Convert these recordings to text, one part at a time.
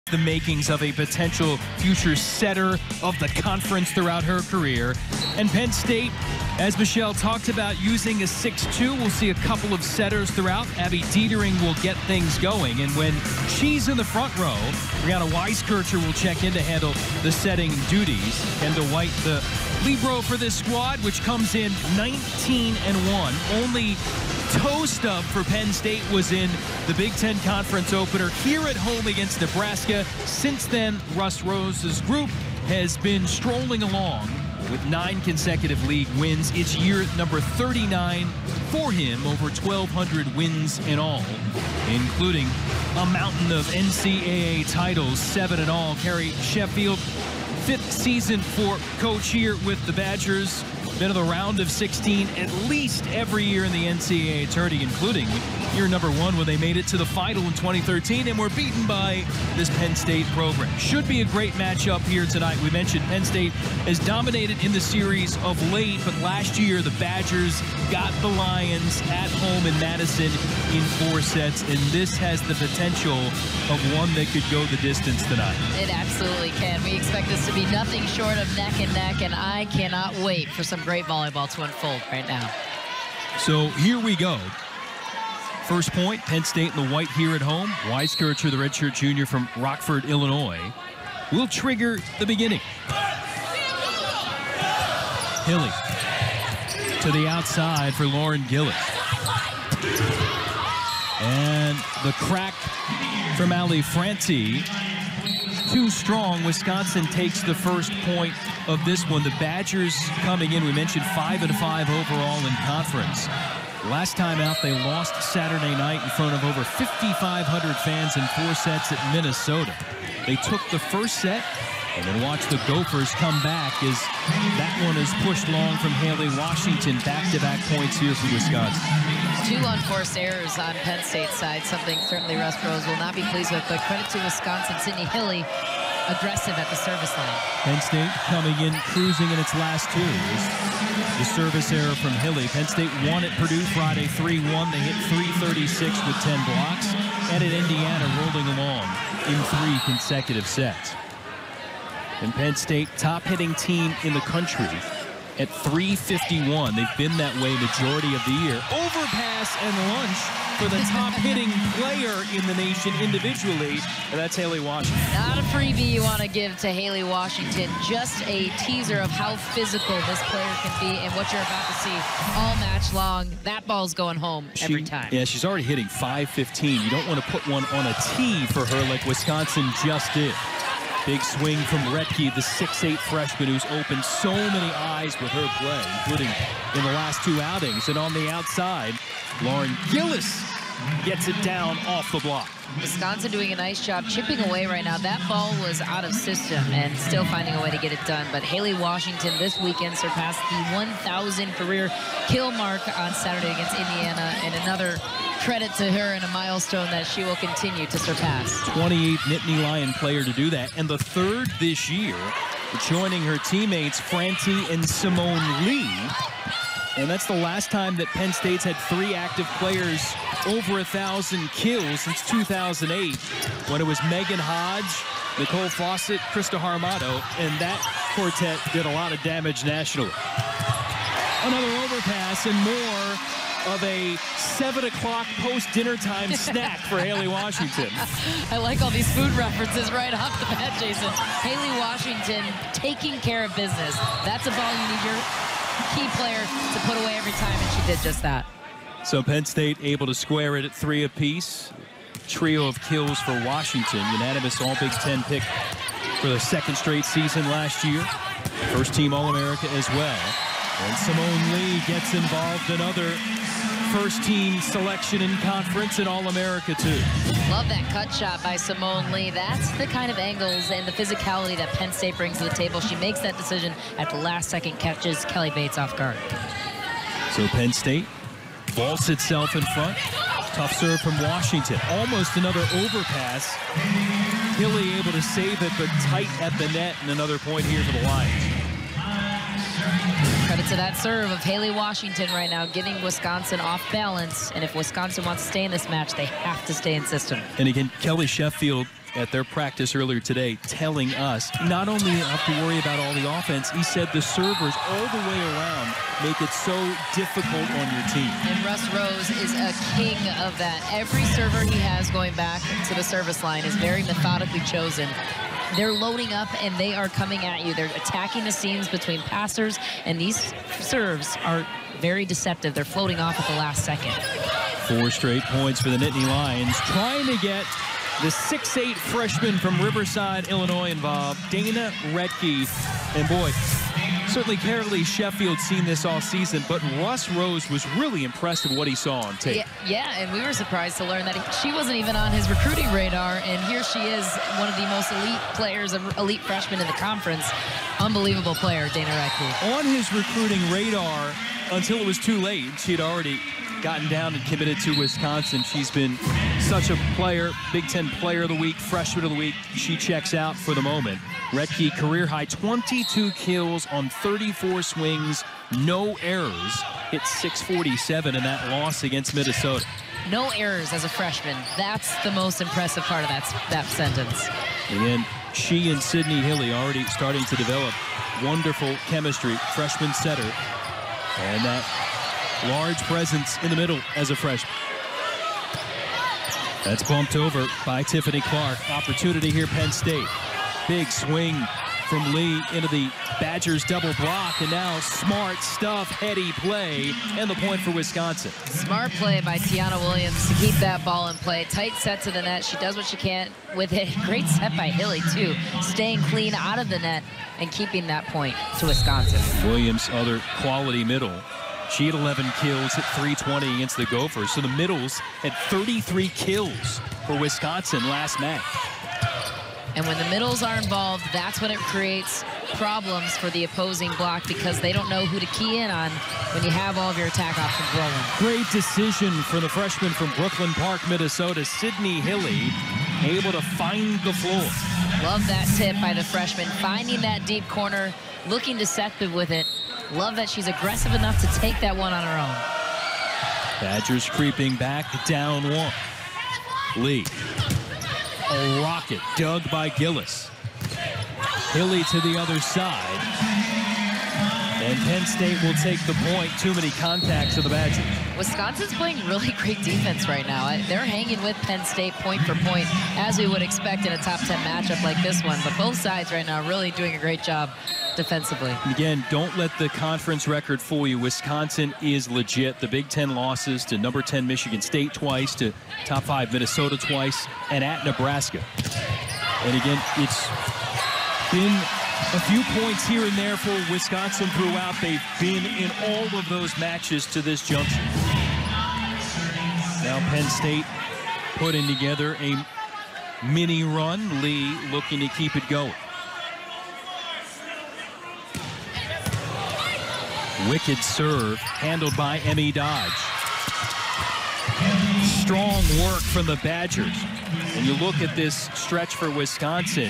the makings of a potential future setter of the conference throughout her career. And Penn State, as Michelle talked about, using a 6-2. We'll see a couple of setters throughout. Abby Dietering will get things going. And when she's in the front row, Brianna Weiskircher will check in to handle the setting duties. Kendall White, the libero for this squad, which comes in 19-1. Only toe stub for Penn State was in the Big Ten Conference opener here at home against Nebraska. Since then, Russ Rose's group has been strolling along with 9 consecutive league wins. It's year number 39 for him, over 1,200 wins in all, including a mountain of NCAA titles, 7 in all. Carrie Sheffield, 5th season for coach here with the Badgers. Been in the round of 16 at least every year in the NCAA tourney, including year number 1 when they made it to the final in 2013 and were beaten by this Penn State program. Should be a great matchup here tonight. We mentioned Penn State has dominated in the series of late, but last year the Badgers got the Lions at home in Madison in 4 sets, and this has the potential of one that could go the distance tonight. It absolutely can. We expect this to be nothing short of neck and neck, and I cannot wait for some great volleyball to unfold right now. So here we go. First point, Penn State in the white here at home. Weiskircher, the redshirt junior from Rockford, Illinois, will trigger the beginning. Hilly to the outside for Lauren Gillis. And the crack from Ali Franti. Too strong. Wisconsin takes the first point of this one. The Badgers coming in, we mentioned 5-5 overall in conference. Last time out, they lost Saturday night in front of over 5,500 fans in 4 sets at Minnesota. They took the first set and then watched the Gophers come back as that one is pushed long from Haley Washington. Back-to-back points here for Wisconsin. 2 unforced errors on Penn State's side, something certainly Russ Rose will not be pleased with, but credit to Wisconsin. Sydney Hilly, aggressive at the service line. Penn State coming in, cruising in its last 2. The service error from Hilly. Penn State won at Purdue Friday 3-1. They hit 336 with 10 blocks. And at Indiana, rolling along in 3 consecutive sets. And Penn State, top hitting team in the country at 351. They've been that way majority of the year. Overpass and lunch for the top hitting player in the nation individually, and that's Haley Washington. Not a freebie you want to give to Haley Washington, just a teaser of how physical this player can be and what you're about to see all match long. That ball's going home every time. Yeah, she's already hitting 515. You don't want to put one on a tee for her like Wisconsin just did. Big swing from Retke, the 6'8 freshman who's opened so many eyes with her play, including in the last 2 outings. And on the outside, Lauren Gillis gets it down off the block. Wisconsin doing a nice job chipping away right now. That ball was out of system and still finding a way to get it done. But Haley Washington this weekend surpassed the 1,000 career kill mark on Saturday against Indiana, and another credit to her and a milestone that she will continue to surpass. 28 Nittany Lion player to do that, and the 3rd this year, joining her teammates Franti and Simone Lee. And that's the last time that Penn State's had 3 active players over 1,000 kills since 2008, when it was Megan Hodge, Nicole Fawcett, Krista Harmato, and that quartet did a lot of damage nationally. Another overpass and more of a 7 o'clock post-dinner time snack for Haley Washington. I like all these food references right off the bat, Jason. Haley Washington taking care of business. That's a ball you need your key player to put away every time, and she did just that. So Penn State able to square it at 3 apiece. Trio of kills for Washington. Unanimous All Big Ten pick for the 2nd straight season last year. First team All-America as well. And Simone Lee gets involved, another first team selection in conference and All-America too. Love that cut shot by Simone Lee. That's the kind of angles and the physicality that Penn State brings to the table. She makes that decision at the last second, catches Kelly Bates off guard. So Penn State vaults itself in front. Tough serve from Washington. Almost another overpass. Hilly able to save it, but tight at the net, and another point here for the Lions. Credit to that serve of Haley Washington right now, getting Wisconsin off balance. And if Wisconsin wants to stay in this match, they have to stay in system. And again, Kelly Sheffield at their practice earlier today telling us not only have to worry about all the offense, he said the servers all the way around make it so difficult on your team. And Russ Rose is a king of that. Every server he has going back to the service line is very methodically chosen. They're loading up and they are coming at you. They're attacking the seams between passers, and these serves are very deceptive. They're floating off at the last second. 4 straight points for the Nittany Lions, trying to get the 6'8" freshman from Riverside, Illinois involved, Dana Retke. And boy, certainly Carolee Sheffield's seen this all season, but Russ Rose was really impressed with what he saw on tape. Yeah, and we were surprised to learn that she wasn't even on his recruiting radar, and here she is, one of the most elite players, elite freshmen in the conference. Unbelievable player, Dana Retke. On his recruiting radar until it was too late. She had already gotten down and committed to Wisconsin. She's been such a player, Big Ten Player of the Week, Freshman of the Week. She checks out for the moment. Retke, career high 22 kills on 34 swings, no errors. Hit .647 in that loss against Minnesota. No errors as a freshman. That's the most impressive part of that sentence. Again, she and Sydney Hilly already starting to develop wonderful chemistry. Freshman setter. And that large presence in the middle as a freshman. That's bumped over by Tiffany Clark. Opportunity here, Penn State. Big swing from Lee into the Badgers double block, and now smart stuff, heady play, and the point for Wisconsin. Smart play by Tiana Williams to keep that ball in play. Tight set to the net. She does what she can with it. Great set by Hilly, too. Staying clean out of the net and keeping that point to Wisconsin. Williams, other quality middle. She had 11 kills at .320 against the Gophers. So the middles had 33 kills for Wisconsin last match. And when the middles are involved, that's when it creates problems for the opposing block, because they don't know who to key in on when you have all of your attack options rolling. Great decision for the freshman from Brooklyn Park, Minnesota, Sydney Hilly, able to find the floor. Love that tip by the freshman, finding that deep corner, looking deceptive with it. Love that she's aggressive enough to take that one on her own. Badgers creeping back, down 1. Lee. A rocket dug by Gillis. Hilly to the other side. And Penn State will take the point. Too many contacts of the Badgers. Wisconsin's playing really great defense right now. They're hanging with Penn State point for point, as we would expect in a top 10 matchup like this one. But both sides right now really doing a great job defensively. And again, don't let the conference record fool you. Wisconsin is legit. The Big Ten losses to number 10 Michigan State twice, to top 5 Minnesota twice, and at Nebraska. And again, it's been a few points here and there for Wisconsin throughout. They've been in all of those matches to this junction. Now Penn State putting together a mini run. Lee looking to keep it going. Wicked serve handled by Emmy Dodge. Strong work from the Badgers. And you look at this stretch for Wisconsin,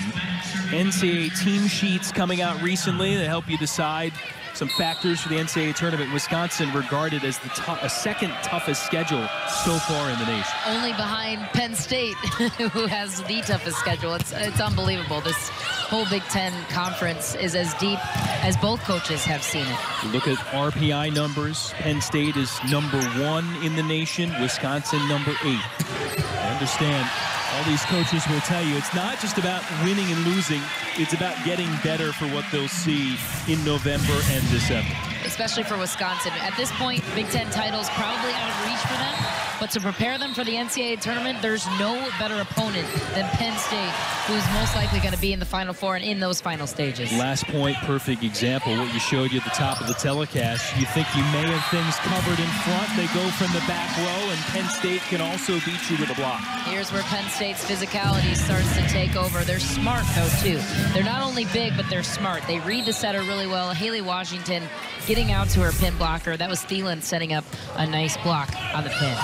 NCAA team sheets coming out recently that help you decide some factors for the NCAA tournament. Wisconsin regarded as the second toughest schedule so far in the nation. Only behind Penn State, who has the toughest schedule. It's unbelievable. This whole Big Ten conference is as deep as both coaches have seen it. You look at RPI numbers. Penn State is number 1 in the nation. Wisconsin number 8. I understand. All these coaches will tell you it's not just about winning and losing. It's about getting better for what they'll see in November and December. Especially for Wisconsin. At this point, Big Ten titles probably out of reach for them. But to prepare them for the NCAA tournament, there's no better opponent than Penn State, who's most likely going to be in the Final Four and in those final stages. Last point, perfect example. What you showed you at the top of the telecast. You think you may have things covered in front. They go from the back row, and Penn State can also beat you with a block. Here's where Penn State's physicality starts to take over. They're smart, though, too. They're not only big, but they're smart. They read the setter really well. Haley Washington getting out to her pin blocker. That was Thielen setting up a nice block on the pin.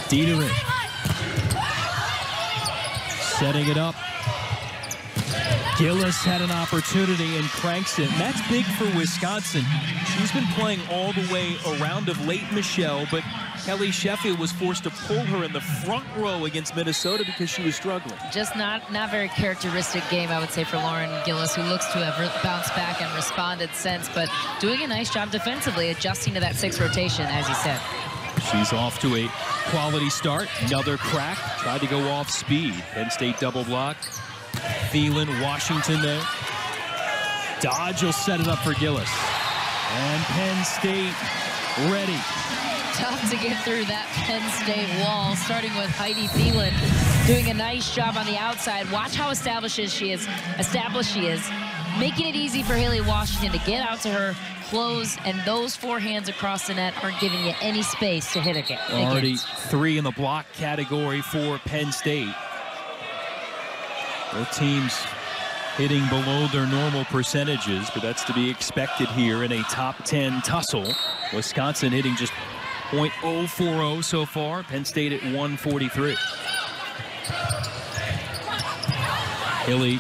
Dieterich setting it up. Gillis had an opportunity and cranks it. And that's big for Wisconsin. She's been playing all the way around of late Michelle, but Kelly Sheffield was forced to pull her in the front row against Minnesota because she was struggling. Just not very characteristic game, I would say, for Lauren Gillis, who looks to have bounced back and responded since, but doing a nice job defensively, adjusting to that 6 rotation, as you said. She's off to a quality start. Another crack. Tried to go off speed. Penn State double block. Thielen, Washington there. Dodge will set it up for Gillis. And Penn State ready. Tough to get through that Penn State wall, starting with Heidi Thielen doing a nice job on the outside. Watch how established she is, making it easy for Haley Washington to get out to her, close, and those forehands across the net aren't giving you any space to hit again. Already 3 in the block category for Penn State. Both teams hitting below their normal percentages, but that's to be expected here in a top 10 tussle. Wisconsin hitting just .040 so far. Penn State at 143. Hilly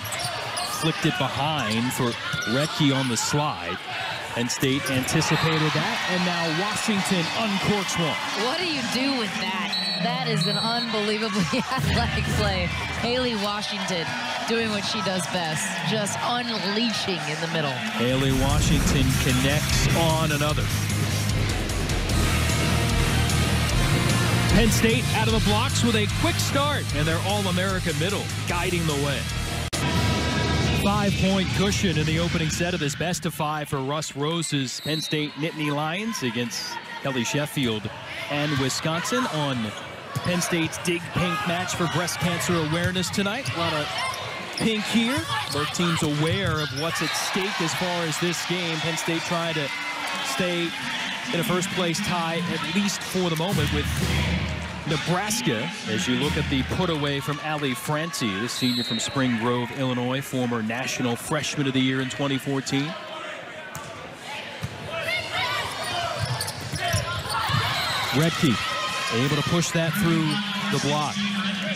flicked it behind for Retke on the slide. Penn State anticipated that, and now Washington uncorks one. What do you do with that? That is an unbelievably athletic play. Haley Washington doing what she does best, just unleashing in the middle. Haley Washington connects on another. Penn State out of the blocks with a quick start, and their All-America middle guiding the way. 5-point cushion in the opening set of this best-of-5 for Russ Rose's Penn State Nittany Lions against Kelly Sheffield and Wisconsin on Penn State's Dig Pink match for breast cancer awareness tonight. A lot of pink here. Both teams aware of what's at stake as far as this game. Penn State trying to stay in a first-place tie, at least for the moment, with Nebraska, as you look at the put away from Allie Francie, the senior from Spring Grove, Illinois, former National Freshman of the Year in 2014. Retke able to push that through the block.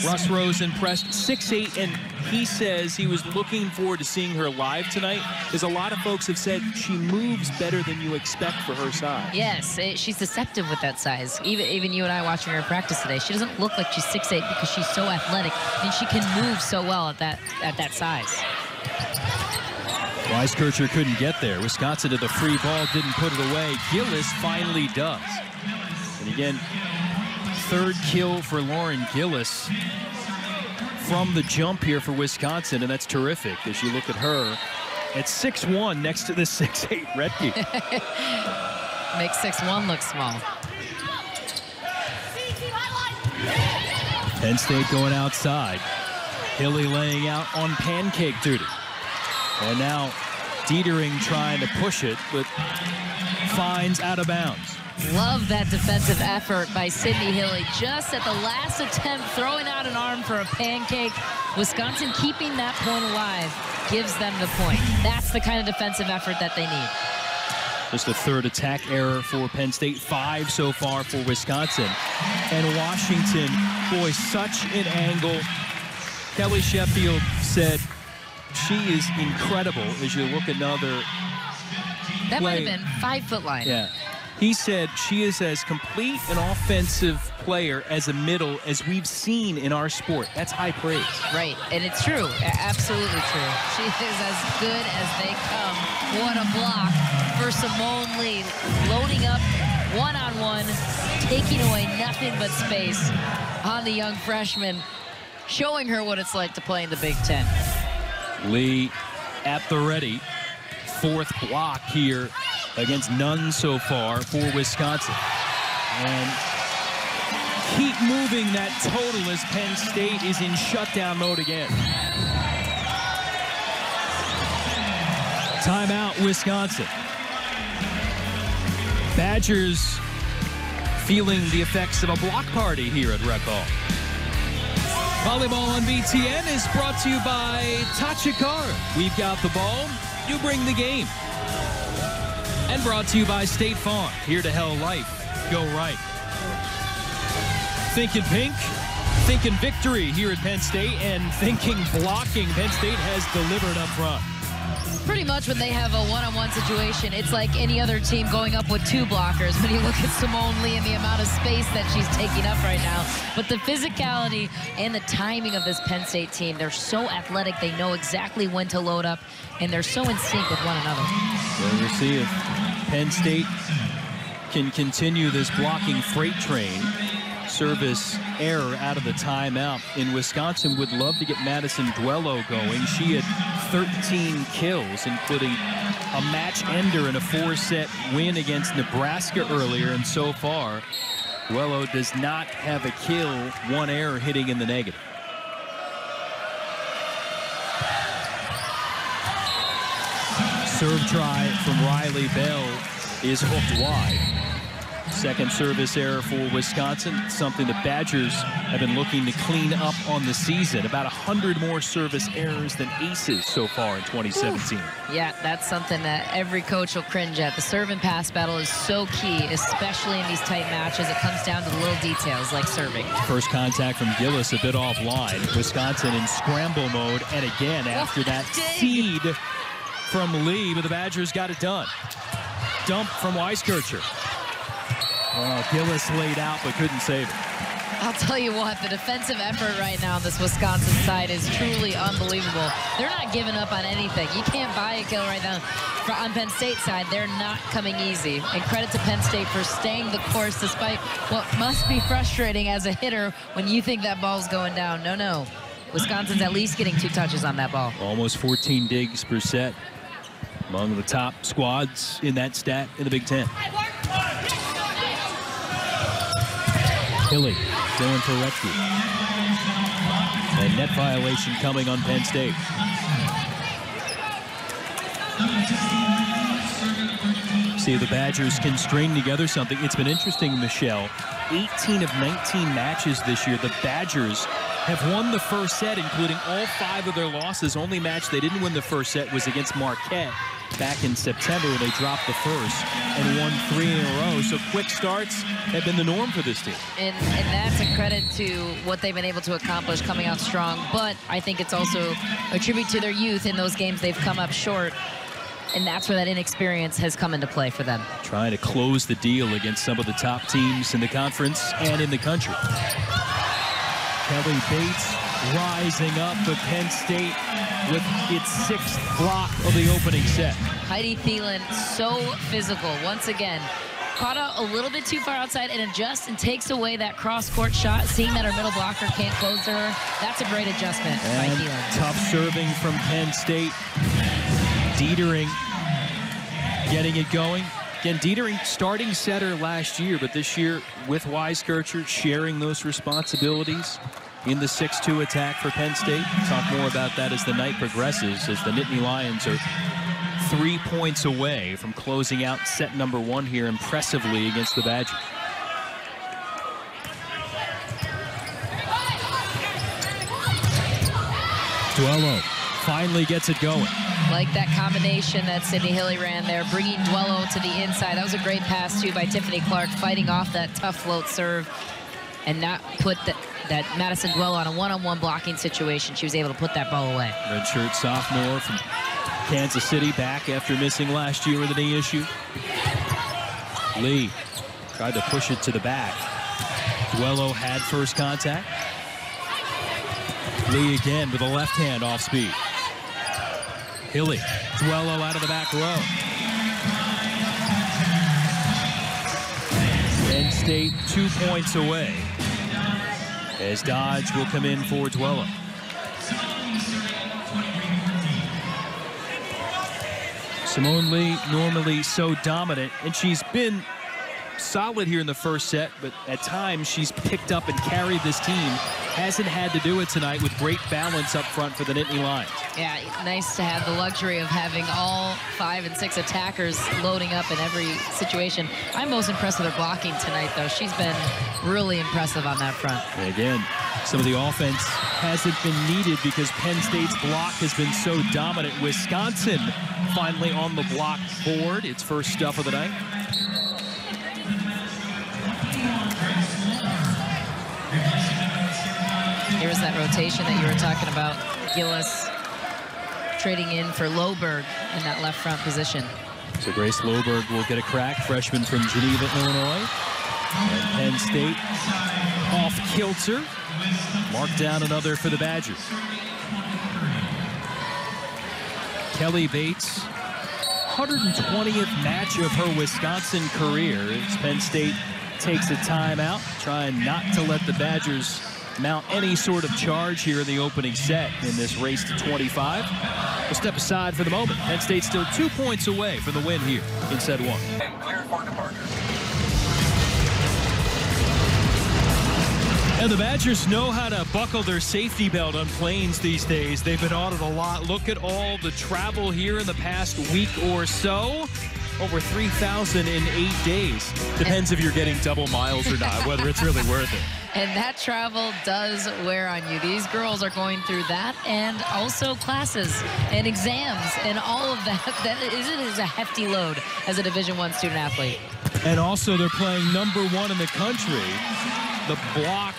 Russ Rose impressed, 6'8", and he says he was looking forward to seeing her live tonight, because a lot of folks have said she moves better than you expect for her size. Yes, she's deceptive with that size. Even you and I watching her practice today, she doesn't look like she's 6'8" because she's so athletic, and she can move so well at that size. Weiskircher couldn't get there. Wisconsin to the free ball, didn't put it away. Gillis finally does. And again, third kill for Lauren Gillis from the jump here for Wisconsin, and that's terrific as you look at her at 6'1" next to the 6'8" Retke. Makes 6'1" look small. Penn State going outside. Hilly laying out on pancake duty. And now Dietering trying to push it, but finds out of bounds. Love that defensive effort by Sydney Hilly. Just at the last attempt, throwing out an arm for a pancake. Wisconsin keeping that point alive gives them the point. That's the kind of defensive effort that they need. Just a third attack error for Penn State, 5 so far for Wisconsin. And Washington, boy, such an angle. Kelly Sheffield said she is incredible as you look at another That play. might have been 5-foot line. Yeah. He said she is as complete an offensive player as a middle as we've seen in our sport. That's high praise. Right, and it's true. Absolutely true. She is as good as they come. What a block for Simone Lee. Loading up one-on-one, taking away nothing but space on the young freshman, showing her what it's like to play in the Big Ten. Lee at the ready. Fourth block here against none so far for Wisconsin. And keep moving that total as Penn State is in shutdown mode again. Timeout, Wisconsin. Badgers feeling the effects of a block party here at Rec Hall. Volleyball on BTN is brought to you by Tachikara. We've got the ball, you bring the game. And brought to you by State Farm. Here to help life go right. Thinking pink? Thinking victory here at Penn State and thinking blocking. Penn State has delivered up front. Pretty much when they have a one-on-one situation, it's like any other team going up with 2 blockers. When you look at Simone Lee and the amount of space that she's taking up right now. But the physicality and the timing of this Penn State team, they're so athletic. They know exactly when to load up, and they're so in sync with one another. Well, we'll see if Penn State can continue this blocking freight train. Service error out of the timeout. In Wisconsin, would love to get Madison Duello going. She had 13 kills, including a match ender in a 4-set win against Nebraska earlier. And so far, Duello does not have a kill, 1 error hitting in the negative. Serve try from Riley Bell is hooked wide. Second service error for Wisconsin, something the Badgers have been looking to clean up on the season. About 100 more service errors than aces so far in 2017. Ooh. Yeah, that's something that every coach will cringe at. The serve and pass battle is so key, especially in these tight matches. It comes down to the little details like serving. First contact from Gillis, a bit offline. Wisconsin in scramble mode, and again after that seed from Lee, but the Badgers got it done. Dump from Weiskircher. Oh, Gillis laid out but couldn't save it. I'll tell you what, the defensive effort right now on this Wisconsin side is truly unbelievable. They're not giving up on anything. You can't buy a kill right now. On Penn State side, they're not coming easy. And credit to Penn State for staying the course despite what must be frustrating as a hitter when you think that ball's going down. No. Wisconsin's at least getting 2 touches on that ball. Almost 14 digs per set. Among the top squads in that stat in the Big Ten. Hilly going for Retke. And net violation coming on Penn State. See if the Badgers can string together something. It's been interesting, Michelle. 18 of 19 matches this year. The Badgers have won the first set, including all 5 of their losses. Only match they didn't win the first set was against Marquette back in September, when they dropped the first and won 3 in a row. So quick starts have been the norm for this team. And that's a credit to what they've been able to accomplish coming out strong. But I think it's also a tribute to their youth. In those games they've come up short. And that's where that inexperience has come into play for them. Trying to close the deal against some of the top teams in the conference and in the country. Kelly Bates rising up, but Penn State with its 6th block of the opening set. Heidi Thielen, so physical. Once again, caught out a little bit too far outside and adjusts and takes away that cross-court shot, seeing that her middle blocker can't close to her. That's a great adjustment by Thielen. Tough serving from Penn State. Dietering getting it going. Again, Dietering starting setter last year, but this year with Weiskircher sharing those responsibilities in the 6-2 attack for Penn State. Talk more about that as the night progresses, as the Nittany Lions are 3 points away from closing out set number 1 here impressively against the Badgers. Duello finally gets it going. Like that combination that Sydney Hilly ran there, bringing Duello to the inside. That was a great pass, too, by Tiffany Clark, fighting off that tough float serve and not put that Madison Duello on a one-on-one blocking situation. She was able to put that ball away. Redshirt sophomore from Kansas City, back after missing last year with a knee issue. Lee tried to push it to the back. Duello had first contact. Lee again with a left hand off speed. Hilly, Duello out of the back row. Penn State 2 points away as Dodge will come in for Duello. Simone Lee, normally so dominant, and she's been solid here in the first set, but at times she's picked up and carried this team. Hasn't had to do it tonight with great balance up front for the Nittany Lions. Yeah, nice to have the luxury of having all 5 and 6 attackers loading up in every situation. I'm most impressed with her blocking tonight, though. She's been really impressive on that front. And again, some of the offense hasn't been needed because Penn State's block has been so dominant. Wisconsin finally on the block board. Its first stuff of the night. Here's that rotation that you were talking about. Gillis trading in for Loberg in that left front position. So Grace Loberg will get a crack, freshman from Geneva, Illinois. And Penn State off kilter. Mark down another for the Badgers. Kelly Bates, 120th match of her Wisconsin career as Penn State takes a timeout, trying not to let the Badgers mount any sort of charge here in the opening set in this race to 25. We'll step aside for the moment. Penn State still 2 points away from the win here in set 1. And clear for departure. And the Badgers know how to buckle their safety belt on planes these days. They've been on it a lot. Look at all the travel here in the past week or so. Over 3,000 in 8 days. Depends if you're getting double miles or not, whether it's really worth it. And that travel does wear on you. These girls are going through that, and also classes and exams and all of that. It is a hefty load as a Division I student athlete. And also they're playing #1 in the country. The block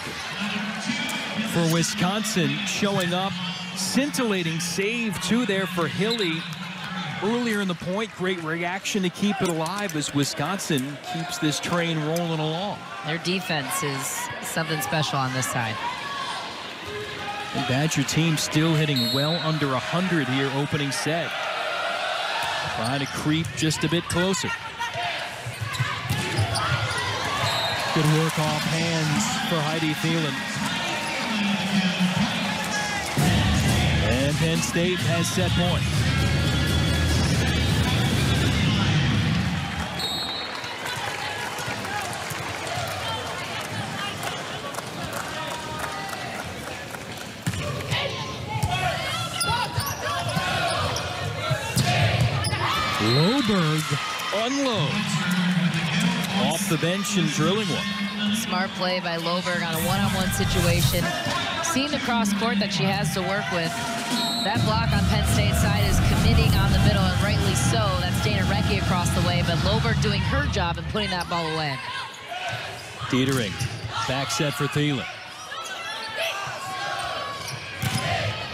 for Wisconsin showing up. Scintillating save too there for Hilly. Earlier in the point, great reaction to keep it alive as Wisconsin keeps this train rolling along. Their defense is something special on this side. The Badger team still hitting well under 100 here opening set. Trying to creep just a bit closer. Good work off hands for Heidi Thielen. And Penn State has set point. Loberg unloads off the bench and drilling one. Smart play by Loberg on a one-on-one situation. Seeing the cross court that she has to work with. That block on Penn State's side is committing on the middle, and rightly so. That's Dana Recchi across the way, but Loberg doing her job and putting that ball away. Dietering, back set for Thielen.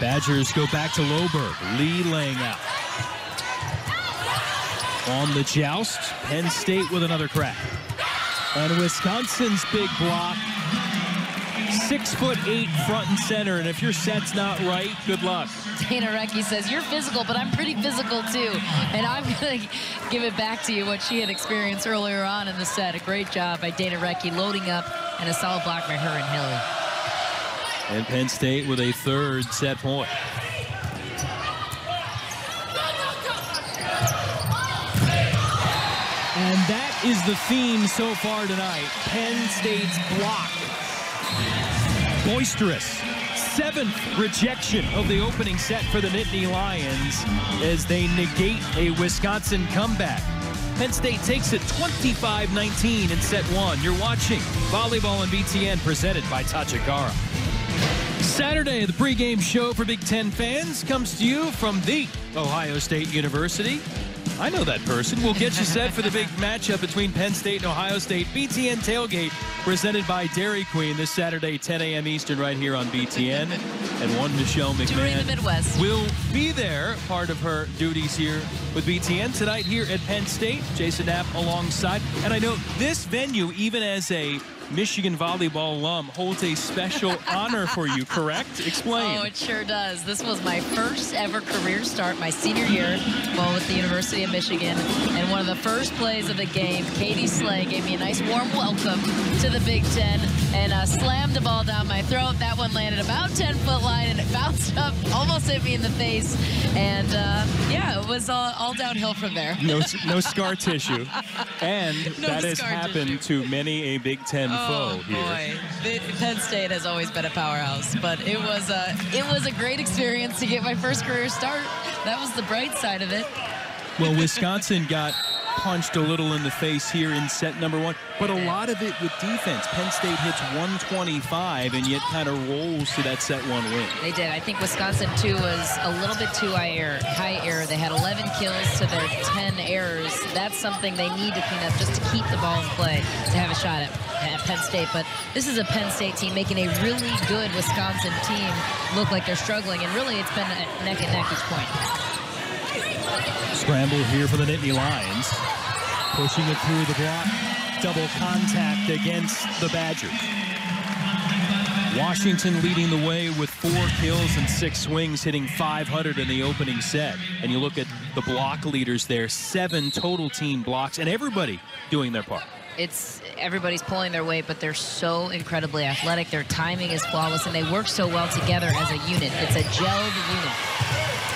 Badgers go back to Loberg. Lee laying out. On the joust, Penn State with another crack. And Wisconsin's big block, 6'8" front and center, and if your set's not right, good luck. Dana Recchi says, you're physical, but I'm pretty physical too. And I'm going to give it back to you what she had experienced earlier on in the set. A great job by Dana Recchi loading up, and a solid block by her and Hilly. And Penn State with a third set point. And that is the theme so far tonight. Penn State's block. Boisterous. 7th rejection of the opening set for the Nittany Lions as they negate a Wisconsin comeback. Penn State takes it 25-19 in set 1. You're watching Volleyball on BTN presented by Tachikara. Saturday, the pregame show for Big Ten fans comes to you from the Ohio State University. I know that person. We'll get you set for the big matchup between Penn State and Ohio State. BTN Tailgate presented by Dairy Queen this Saturday, 10 a.m. Eastern, right here on BTN. And one Michelle Touring the McMahon Midwest will be there, part of her duties here with BTN tonight here at Penn State. Jason Knapp alongside. And I know this venue, even as a Michigan volleyball alum, holds a special honor for you, correct? Explain. Oh, it sure does. This was my first ever career start, my senior year, while with the University of Michigan. And one of the first plays of the game, Katie Slay gave me a nice warm welcome to the Big Ten and slammed the ball down my throat. That one landed about 10-foot line, and it bounced up, almost hit me in the face. And yeah, it was all downhill from there. No scar tissue. And that has happened to many a Big Ten foe here. Boy, Penn State has always been a powerhouse, but it was a great experience to get my first career start. That was the bright side of it. Well, Wisconsin got punched a little in the face here in set number 1, but a lot of it with defense. Penn State hits 125 and yet kind of rolls to that set 1 win. They did. I think Wisconsin, too, was a little bit too high error. They had 11 kills to their 10 errors. That's something they need to clean up just to keep the ball in play, to have a shot at. Penn State, but this is a Penn State team making a really good Wisconsin team look like they're struggling, and really it's been a neck and neck each point. Scramble here for the Nittany Lions. Pushing it through the block. Double contact against the Badgers. Washington leading the way with 4 kills and 6 swings, hitting 500 in the opening set. And you look at the block leaders there, 7 total team blocks, and everybody doing their part. Everybody's pulling their weight, but they're so incredibly athletic. Their timing is flawless, and they work so well together as a unit. It's a gelled unit.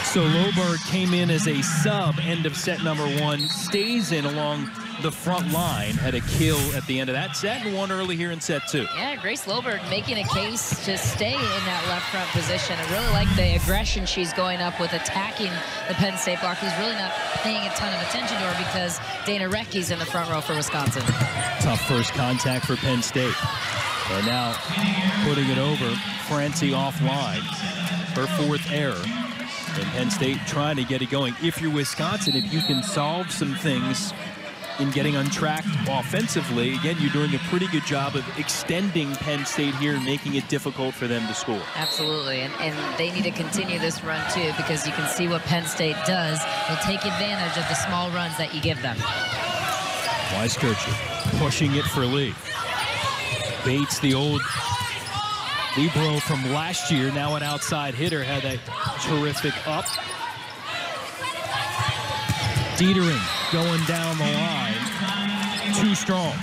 So Loberg came in as a sub end of set number 1, stays in along the front line, had a kill at the end of that set and one early here in set 2. Yeah, Grace Loberg making a case to stay in that left front position. I really like the aggression she's going up with, attacking the Penn State block, who's really not paying a ton of attention to her because Dana Recke's in the front row for Wisconsin. Tough first contact for Penn State. And now putting it over, Francie offline. Her 4th error. And Penn State trying to get it going. If you're Wisconsin, if you can solve some things in getting untracked offensively, again, you're doing a pretty good job of extending Penn State here and making it difficult for them to score. Absolutely, and they need to continue this run too, because you can see what Penn State does. They'll take advantage of the small runs that you give them. Weiskircher pushing it for Lee. Bates, the old libero from last year, now an outside hitter, had that terrific up. Dietering going down the line, too strong.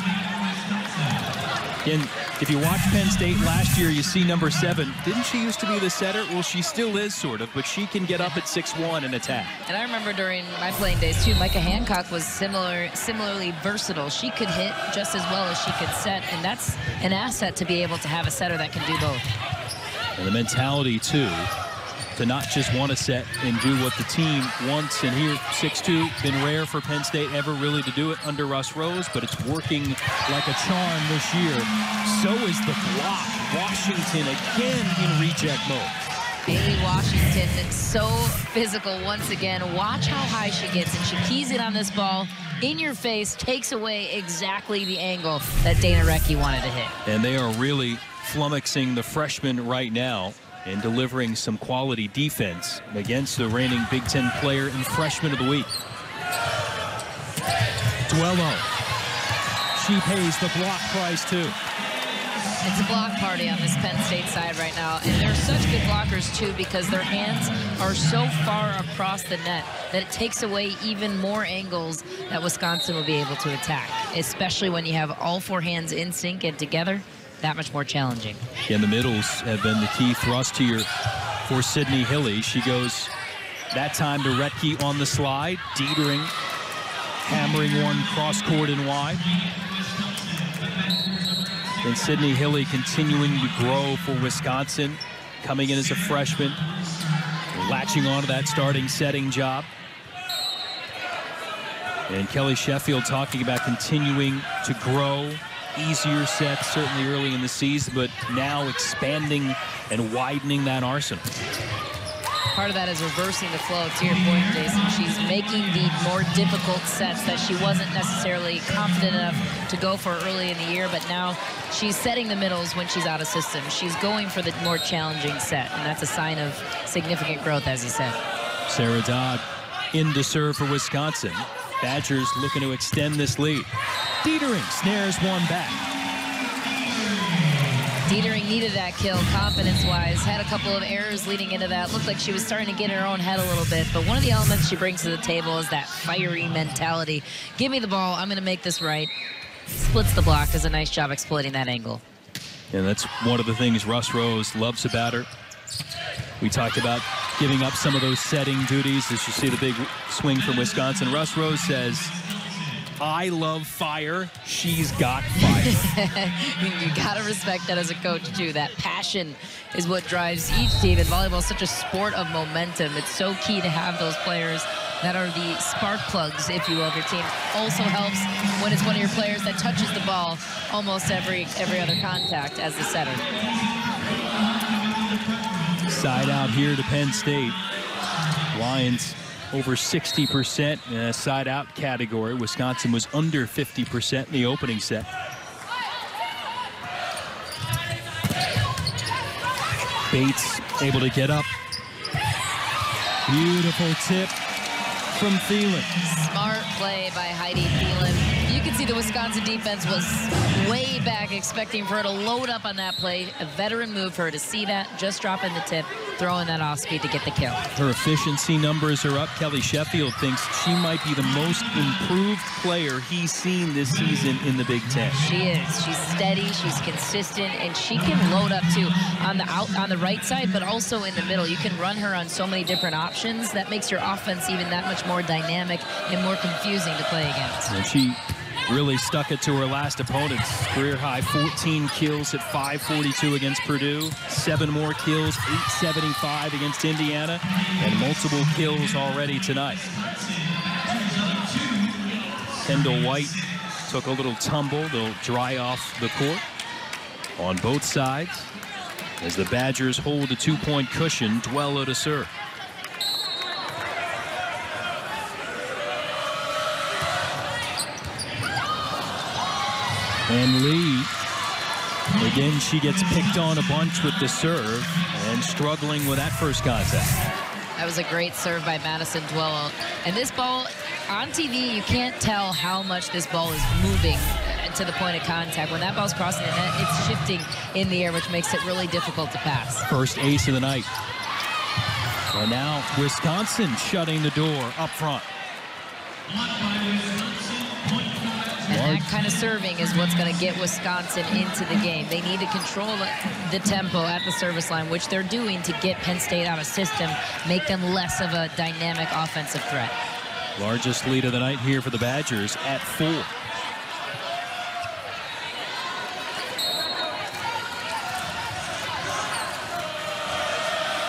And if you watch Penn State last year, you see number 7. Didn't she used to be the setter? Well, she still is, sort of, but she can get up at 6'1" and attack. And I remember during my playing days, too, Micah Hancock was similarly versatile. She could hit just as well as she could set, and that's an asset to be able to have a setter that can do both. And the mentality, too, to not just want to set and do what the team wants. And here, 6-2, been rare for Penn State ever really to do it under Russ Rose, but it's working like a charm this year. So is the block. Washington again in reject mode. Haley Washington, so physical once again. Watch how high she gets, and she keys it on this ball in your face, takes away exactly the angle that Dana Recke wanted to hit. And they are really flummoxing the freshman right now and delivering some quality defense against the reigning Big Ten player and freshman of the week. Duello. She pays the block price, too. It's a block party on this Penn State side right now, and they're such good blockers, too, because their hands are so far across the net that it takes away even more angles that Wisconsin will be able to attack, especially when you have all 4 hands in sync and together. That much more challenging. And the middles have been the key thrust here for Sydney Hilly. She goes that time to Retke on the slide. Dietering hammering one cross court and wide. And Sydney Hilly continuing to grow for Wisconsin, coming in as a freshman, latching onto that starting setting job. And Kelly Sheffield talking about continuing to grow. Easier sets certainly early in the season, but now expanding and widening that arsenal. Part of that is reversing the flow, to your point, Jason. She's making the more difficult sets that she wasn't necessarily confident enough to go for early in the year, but now she's setting the middles when she's out of system. She's going for the more challenging set, and that's a sign of significant growth, as you said. Sarah Dodd in to serve for Wisconsin. Badgers looking to extend this lead. Dietering snares one back. Dietering needed that kill confidence-wise. Had a couple of errors leading into that. Looked like she was starting to get in her own head a little bit. But one of the elements she brings to the table is that fiery mentality. Give me the ball. I'm going to make this right. Splits the block. Does a nice job exploiting that angle. And that's one of the things Russ Rose loves about her. We talked about giving up some of those setting duties as you see the big swing from Wisconsin. Russ Rose says, I love fire. She's got fire. You got to respect that as a coach, too. That passion is what drives each team. And volleyball is such a sport of momentum. It's so key to have those players that are the spark plugs, if you will, of your team. Also helps when it's one of your players that touches the ball almost every other contact as the setter. Side out here to Penn State. Lions over 60% in a side out category. Wisconsin was under 50% in the opening set. Bates able to get up. Beautiful tip from Thielen. Smart play by Heidi Thielen. You can see the Wisconsin defense was way back expecting for her to load up on that play. A veteran move for her to see that, just dropping the tip, throwing that off speed to get the kill. Her efficiency numbers are up. Kelly Sheffield thinks she might be the most improved player he's seen this season in the Big Ten. She is. She's steady, she's consistent, and she can load up too on the right side, but also in the middle. You can run her on so many different options. That makes your offense even that much more dynamic and more confusing to play against. And she really stuck it to her last opponents. Career high 14 kills at 542 against Purdue, 7 more kills, 875 against Indiana, and multiple kills already tonight. Kendall White took a little tumble. They'll dry off the court on both sides as the Badgers hold a 2-point cushion. Duello to serve. And Lee, again, she gets picked on a bunch with the serve and struggling with that first contact. That was a great serve by Madison Duello. And this ball, on TV, you can't tell how much this ball is moving to the point of contact. When that ball's crossing the net, it's shifting in the air, which makes it really difficult to pass. First ace of the night. And now Wisconsin shutting the door up front. And that kind of serving is what's going to get Wisconsin into the game. They need to control the tempo at the service line, which they're doing to get Penn State out of system, make them less of a dynamic offensive threat. Largest lead of the night here for the Badgers at 4.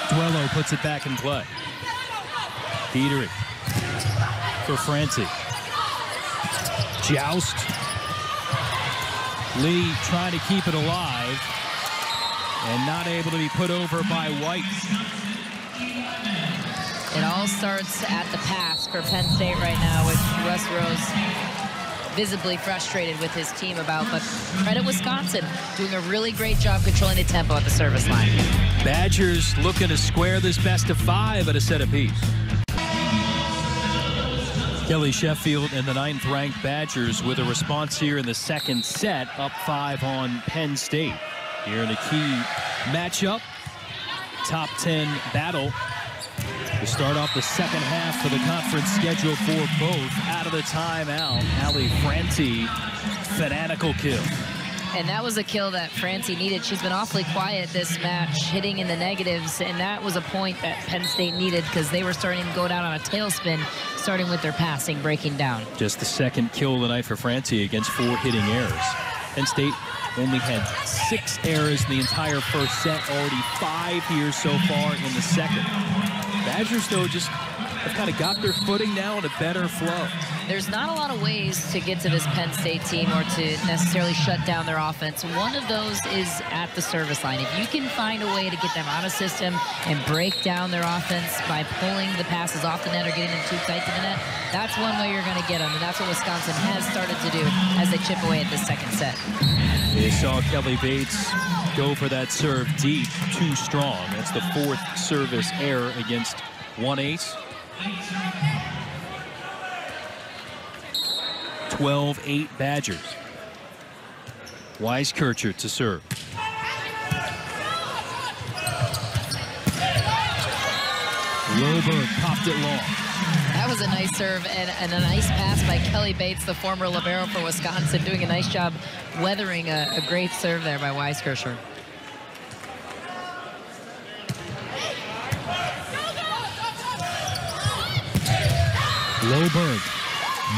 Duello puts it back in play. Dieterich for Francie. Joust. Lee trying to keep it alive and not able to be put over by White. It all starts at the pass for Penn State right now, which Russ Rose visibly frustrated with his team about, but credit Wisconsin doing a really great job controlling the tempo at the service line. Badgers looking to square this best of 5 at a set apiece. Kelly Sheffield and the 9th-ranked Badgers with a response here in the second set, up 5 on Penn State. Here in a key matchup, top 10 battle to start off the second half of the conference schedule for both. Out of the timeout, Ali Francie, fanatical kill. And that was a kill that Francie needed. She's been awfully quiet this match, hitting in the negatives, and that was a point that Penn State needed because they were starting to go down on a tailspin, starting with their passing, breaking down. Just the second kill of the night for Francie against 4 hitting errors. Penn State only had 6 errors in the entire first set, already 5 here so far in the second. Badgers, though, just have kind of got their footing now in a better flow. There's not a lot of ways to get to this Penn State team or to necessarily shut down their offense. One of those is at the service line. If you can find a way to get them out of system and break down their offense by pulling the passes off the net or getting them too tight to the net, that's one way you're going to get them, and that's what Wisconsin has started to do as they chip away at this second set. They saw Kelly Bates go for that serve deep, too strong. That's the 4th service error against 1 ace. 12-8 Badgers. Weiskircher to serve. Loberg popped it long. That was a nice serve and a nice pass by Kelly Bates, the former libero for Wisconsin, doing a nice job weathering a great serve there by Weiskircher. Loberg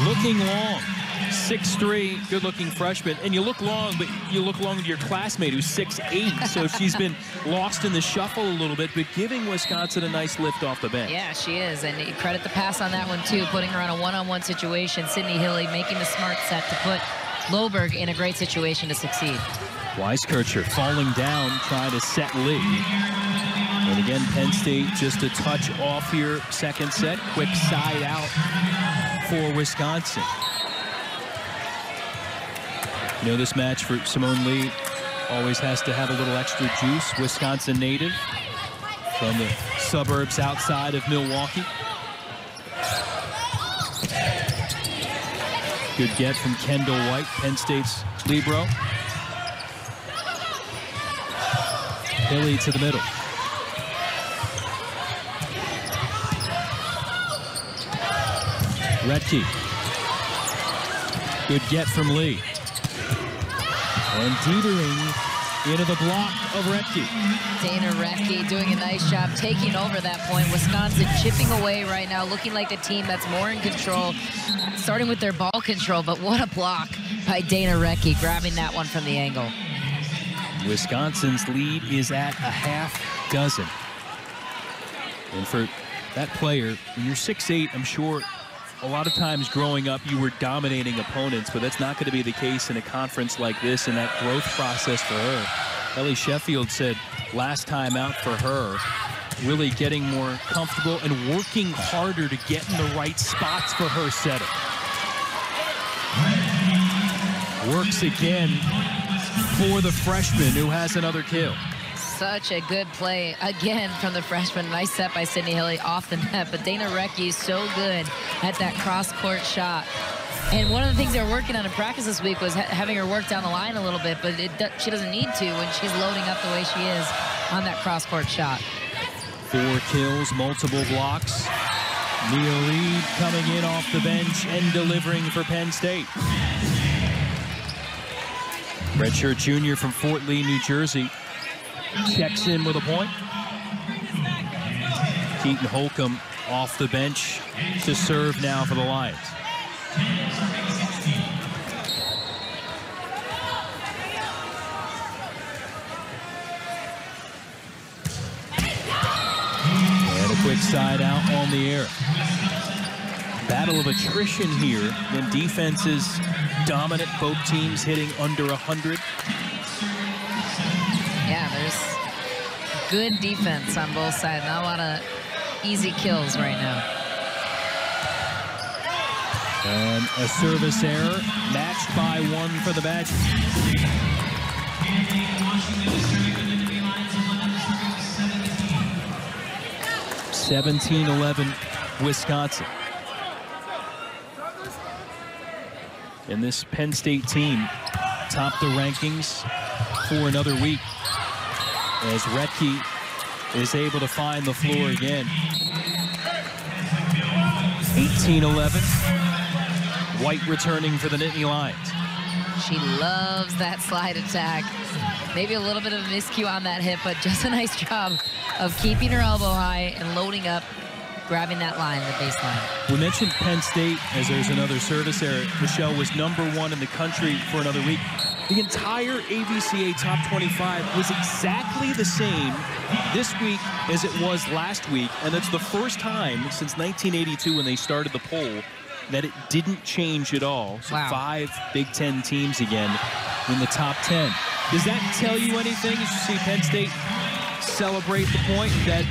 looking long. 6'3", good-looking freshman. And you look long, but you look long to your classmate who's 6'8", so she's been lost in the shuffle a little bit, but giving Wisconsin a nice lift off the bench. Yeah, she is, and you credit the pass on that one, too, putting her on a one-on-one situation. Sydney Hilly making the smart set to put Loberg in a great situation to succeed. Weiskircher falling down, trying to set Lee. And again, Penn State just a touch off here, second set. Quick side out for Wisconsin. You know, this match for Simone Lee always has to have a little extra juice. Wisconsin native from the suburbs outside of Milwaukee. Good get from Kendall White, Penn State's libero. Hilly to the middle. Retke. Good get from Lee. And Dietering into the block of Retke. Dana Retke doing a nice job taking over that point. Wisconsin chipping away right now, looking like the team that's more in control, starting with their ball control, but what a block by Dana Retke, grabbing that one from the angle. Wisconsin's lead is at a half dozen. And for that player, when you're 6'8", I'm sure a lot of times growing up you were dominating opponents, but that's not going to be the case in a conference like this and that growth process for her. Ellie Sheffield said last time out for her, really getting more comfortable and working harder to get in the right spots for her setter. Works again for the freshman who has another kill. Such a good play again from the freshman. Nice set by Sydney Hilly off the net, but Dana Retke is so good at that cross-court shot. And one of the things they were working on in practice this week was having her work down the line a little bit, but she doesn't need to when she's loading up the way she is on that cross-court shot. 4 kills, multiple blocks. Nia Reed coming in off the bench and delivering for Penn State. Redshirt junior from Fort Lee, New Jersey, checks in with a point. Keaton Holcomb off the bench to serve now for the Lions. And a quick side out on the air. Battle of attrition here, and defense is dominant. Both teams hitting under 100. Yeah, there's good defense on both sides. Not a lot of easy kills right now. And a service error, matched by 1 for the Badgers. 17-11 Wisconsin. And this Penn State team topped the rankings for another week as Retke is able to find the floor again. 18-11. White returning for the Nittany Lions. She loves that slide attack. Maybe a little bit of a miscue on that hit, but just a nice job of keeping her elbow high and loading up, grabbing that line, the baseline. We mentioned Penn State as there's another service error. Michelle was #1 in the country for another week. The entire AVCA top 25 was exactly the same this week as it was last week, and it's the first time since 1982 when they started the poll that it didn't change at all. So wow. 5 Big Ten teams again in the top 10. Does that tell you anything as you see Penn State celebrate the point that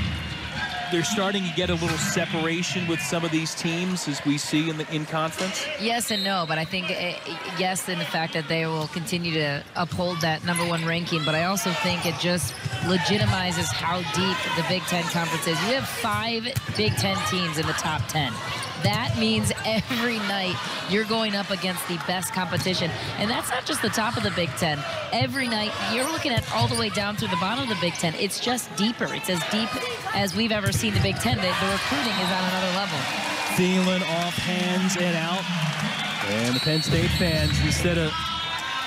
they're starting to get a little separation with some of these teams as we see in conference? Yes and no, but I think yes in the fact that they will continue to uphold that #1 ranking, but I also think it just legitimizes how deep the Big Ten conference is. You have 5 Big Ten teams in the top 10. That means every night you're going up against the best competition. And that's not just the top of the Big Ten. Every night you're looking at all the way down through the bottom of the Big Ten. It's just deeper. It's as deep as we've ever seen the Big Ten. The recruiting is on another level. Thielen off hands and out. And the Penn State fans, instead of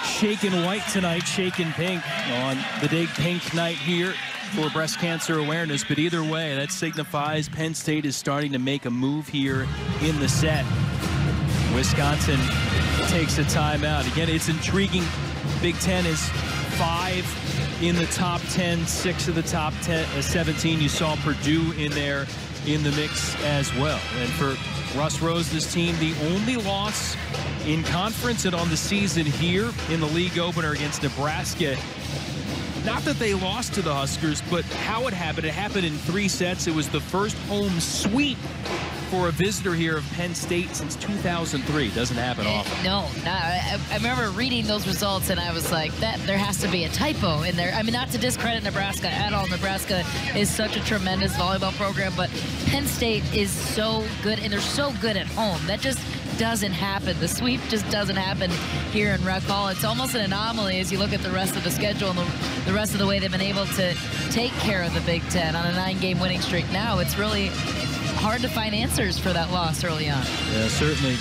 shaking white tonight, shaking pink on the big pink night here for breast cancer awareness. But either way, that signifies Penn State is starting to make a move here in the set. Wisconsin takes a timeout. Again, it's intriguing. Big Ten is 5 in the top 10, 6 of the top 17. You saw Purdue in there in the mix as well. And for Russ Rose's team, the only loss in conference and on the season here in the league opener against Nebraska. Not that they lost to the Huskers, but how it happened in 3 sets. It was the first home sweep for a visitor here of Penn State since 2003. Doesn't happen often. No, I remember reading those results, and I was like, there has to be a typo in there. I mean, not to discredit Nebraska at all. Nebraska is such a tremendous volleyball program, but Penn State is so good, and they're so good at home. That just doesn't happen. The sweep just doesn't happen here in Rec Hall. It's almost an anomaly as you look at the rest of the schedule and the rest of the way they've been able to take care of the Big Ten on a 9-game winning streak now. It's really hard to find answers for that loss early on. Yeah, certainly.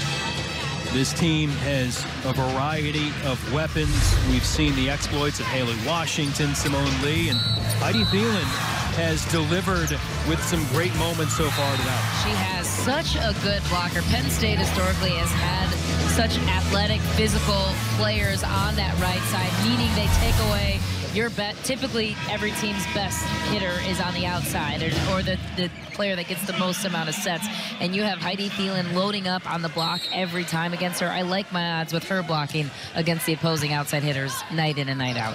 This team has a variety of weapons. We've seen the exploits of Haley Washington, Simone Lee, and Heidi Thielen has delivered with some great moments so far tonight. She has such a good blocker. Penn State historically has had such athletic, physical players on that right side, meaning they take away your bet. Typically, every team's best hitter is on the outside, or the player that gets the most amount of sets. And you have Heidi Thielen loading up on the block every time against her. I like my odds with her blocking against the opposing outside hitters night in and night out.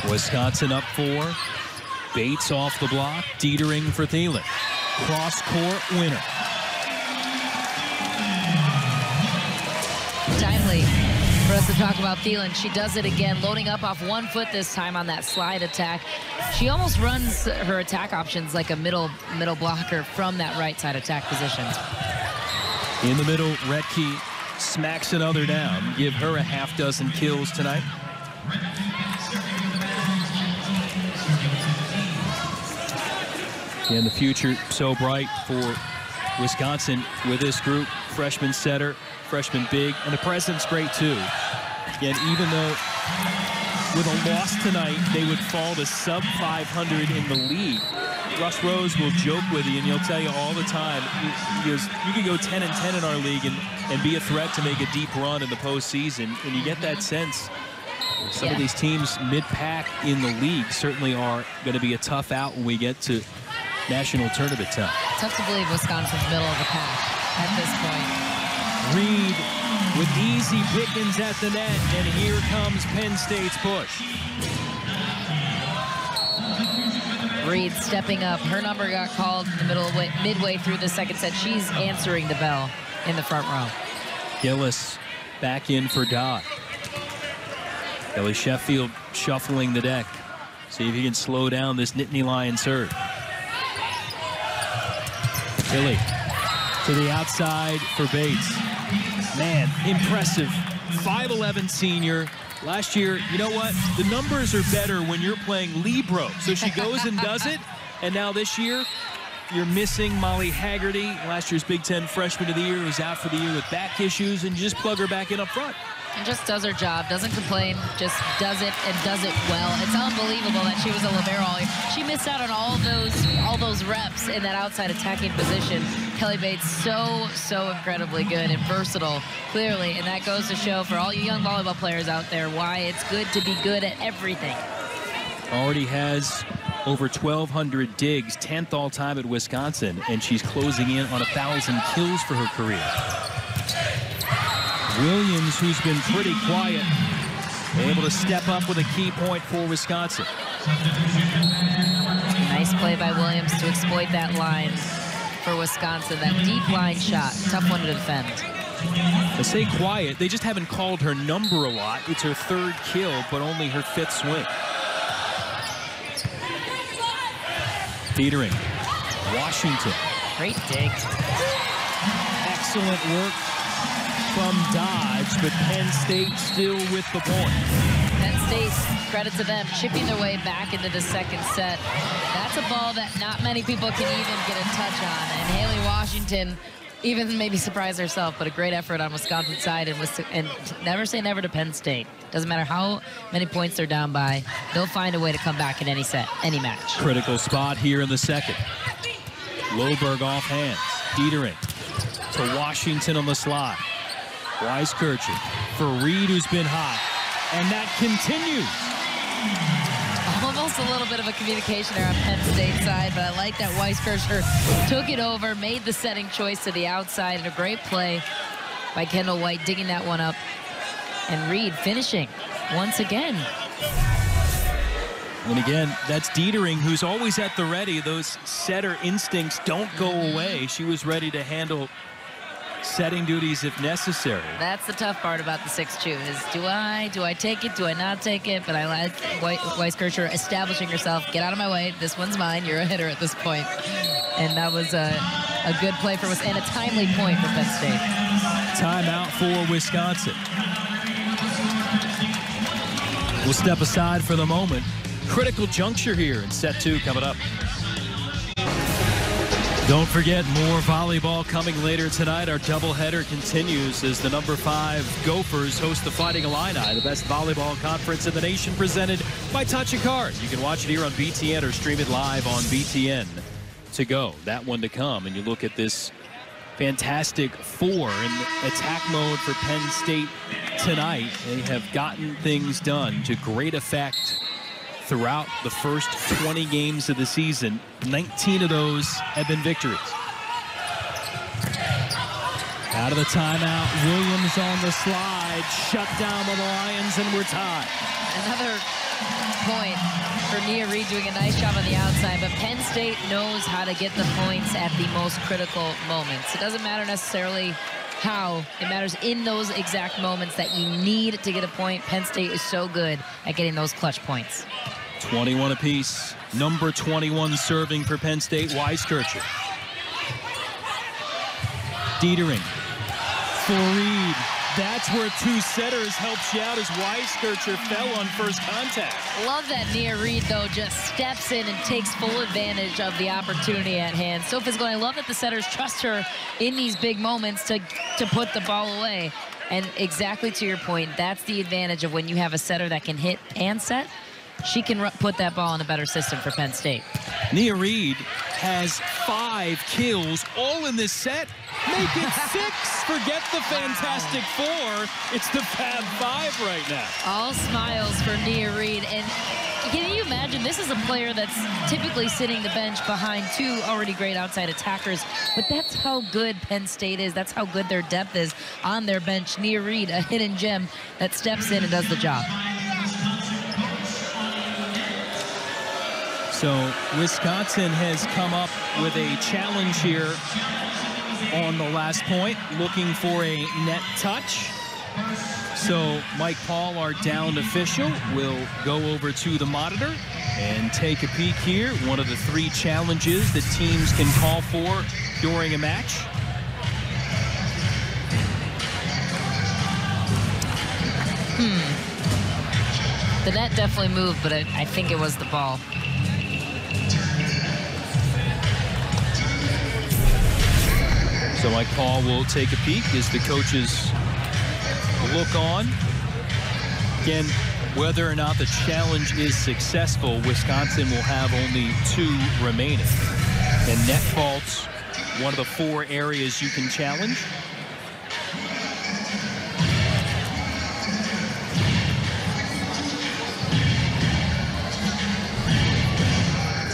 Wisconsin up 4. Bates off the block. Dietering for Thielen. Cross-court winner. Timely for us to talk about Thielen. She does it again, loading up off one foot this time on that slide attack. She almost runs her attack options like a middle blocker from that right side attack position. In the middle, Retke smacks another down. Give her a half dozen kills tonight. And the future so bright for Wisconsin with this group. Freshman setter, freshman big, and the president's great too. And even though with a loss tonight, they would fall to sub 500 in the league, Russ Rose will joke with you, and he'll tell you all the time, he goes, you can go 10-10 in our league and be a threat to make a deep run in the postseason. And you get that sense. Some of these teams mid-pack in the league certainly are going to be a tough out when we get to national tournament time. Tough to believe Wisconsin's middle of the pack at this point. Reed with easy pickings at the net, and here comes Penn State's push. Reed stepping up. Her number got called in the midway through the second set. She's answering the bell in the front row. Gillis back in for Dodd. Ellie Sheffield shuffling the deck. See if he can slow down this Nittany Lion serve. Hilly to the outside for Bates. Man, impressive. 5'11" senior. Last year, you know what? The numbers are better when you're playing libero. So she goes and does it. And now this year, you're missing Molly Haggerty, last year's Big Ten Freshman of the Year, who's out for the year with back issues, and you just plug her back in up front. And just does her job, doesn't complain, just does it and does it well. It's unbelievable that she was a libero all year. She missed out on all those reps in that outside attacking position. Kelly Bates so incredibly good and versatile, clearly, and that goes to show for all you young volleyball players out there why it's good to be good at everything. Already has over 1,200 digs, 10th all-time at Wisconsin, and she's closing in on 1,000 kills for her career. Williams, who's been pretty quiet, able to step up with a key point for Wisconsin. Nice play by Williams to exploit that line for Wisconsin. That deep line shot, tough one to defend. I say quiet, they just haven't called her number a lot. It's her 3rd kill, but only her 5th swing. Dietering, Washington. Great dig. Excellent work from Dodge, but Penn State still with the point. Penn State, credit to them, chipping their way back into the second set. That's a ball that not many people can even get a touch on. And Haley Washington even maybe surprised herself, but a great effort on Wisconsin's side. And never say never to Penn State. Doesn't matter how many points they're down by, they'll find a way to come back in any set, any match. Critical spot here in the second. Loberg off hands. Dietering to Washington on the slide. Weiskirchen for Reed, who's been hot. And that continues. Almost a little bit of a communication there on Penn State's side, but I like that Weiskirchen took it over, made the setting choice to the outside, and a great play by Kendall White, digging that one up. And Reed finishing once again. And again, that's Dietering, who's always at the ready. Those setter instincts don't go away. She was ready to handle setting duties if necessary. That's the tough part about the 6-2 is do I take it? Do I not take it? But I like Weiskircher establishing herself. Get out of my way. This one's mine. You're a hitter at this point. And that was a good play for us and a timely point for Penn State. Timeout for Wisconsin. We'll step aside for the moment. Critical juncture here in set 2 coming up. Don't forget, more volleyball coming later tonight. Our doubleheader continues as the number 5 Gophers host the Fighting Illini, the best volleyball conference in the nation, presented by Touch a Card. You can watch it here on BTN or stream it live on BTN to go. That one to come. And you look at this fantastic 4 in attack mode for Penn State tonight. They have gotten things done to great effect throughout the first 20 games of the season. 19 of those have been victories. Out of the timeout, Williams on the slide, shut down by the Lions, and we're tied. Another point for Nia Reed doing a nice job on the outside, but Penn State knows how to get the points at the most critical moments. It doesn't matter necessarily how, it matters in those exact moments that you need to get a point. Penn State is so good at getting those clutch points. 21 apiece. Number 21 serving for Penn State, Weiskircher. Dietering for Reed. That's where 2 setters helped you out as Weiskircher fell on first contact. Love that Nia Reed, though, just steps in and takes full advantage of the opportunity at hand. So physical. I love that the setters trust her in these big moments to put the ball away. And exactly to your point, that's the advantage of when you have a setter that can hit and set. She can put that ball in a better system for Penn State. Nia Reed has 5 kills all in this set. Make it 6. Forget the fantastic 4. It's the Fab 5 right now. All smiles for Nia Reed. And can you imagine, this is a player that's typically sitting the bench behind 2 already great outside attackers. But that's how good Penn State is. That's how good their depth is on their bench. Nia Reed, a hidden gem that steps in and does the job. So Wisconsin has come up with a challenge here on the last point, looking for a net touch. So Mike Paul, our down official, will go over to the monitor and take a peek here. One of the 3 challenges that teams can call for during a match. The net definitely moved, but I think it was the ball. So Mike Paul will take a peek as the coaches look on. Again, whether or not the challenge is successful, Wisconsin will have only 2 remaining. And net faults, one of the 4 areas you can challenge.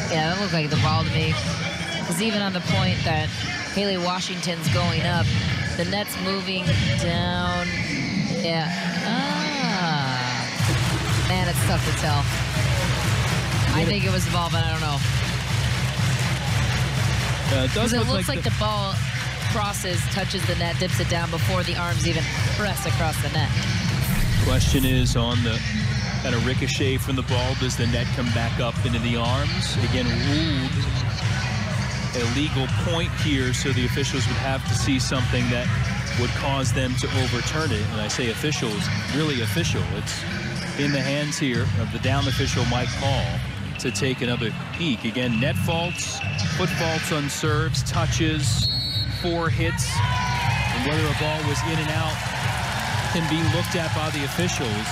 Yeah, that looked like the ball to me. Because even on the point that Haley Washington's going up, the net's moving down. Yeah. Man, it's tough to tell. I think it was the ball, but I don't know. It looks like the ball crosses, touches the net, dips it down before the arms even press across the net. Question is on the kind of ricochet from the ball, does the net come back up into the arms? Again, ruled a legal point here, so the officials would have to see something that would cause them to overturn it. And I say officials, really official. It's in the hands here of the down official, Mike Paul, to take another peek. Again, net faults, foot faults on serves, touches, 4 hits, and whether a ball was in and out can be looked at by the officials.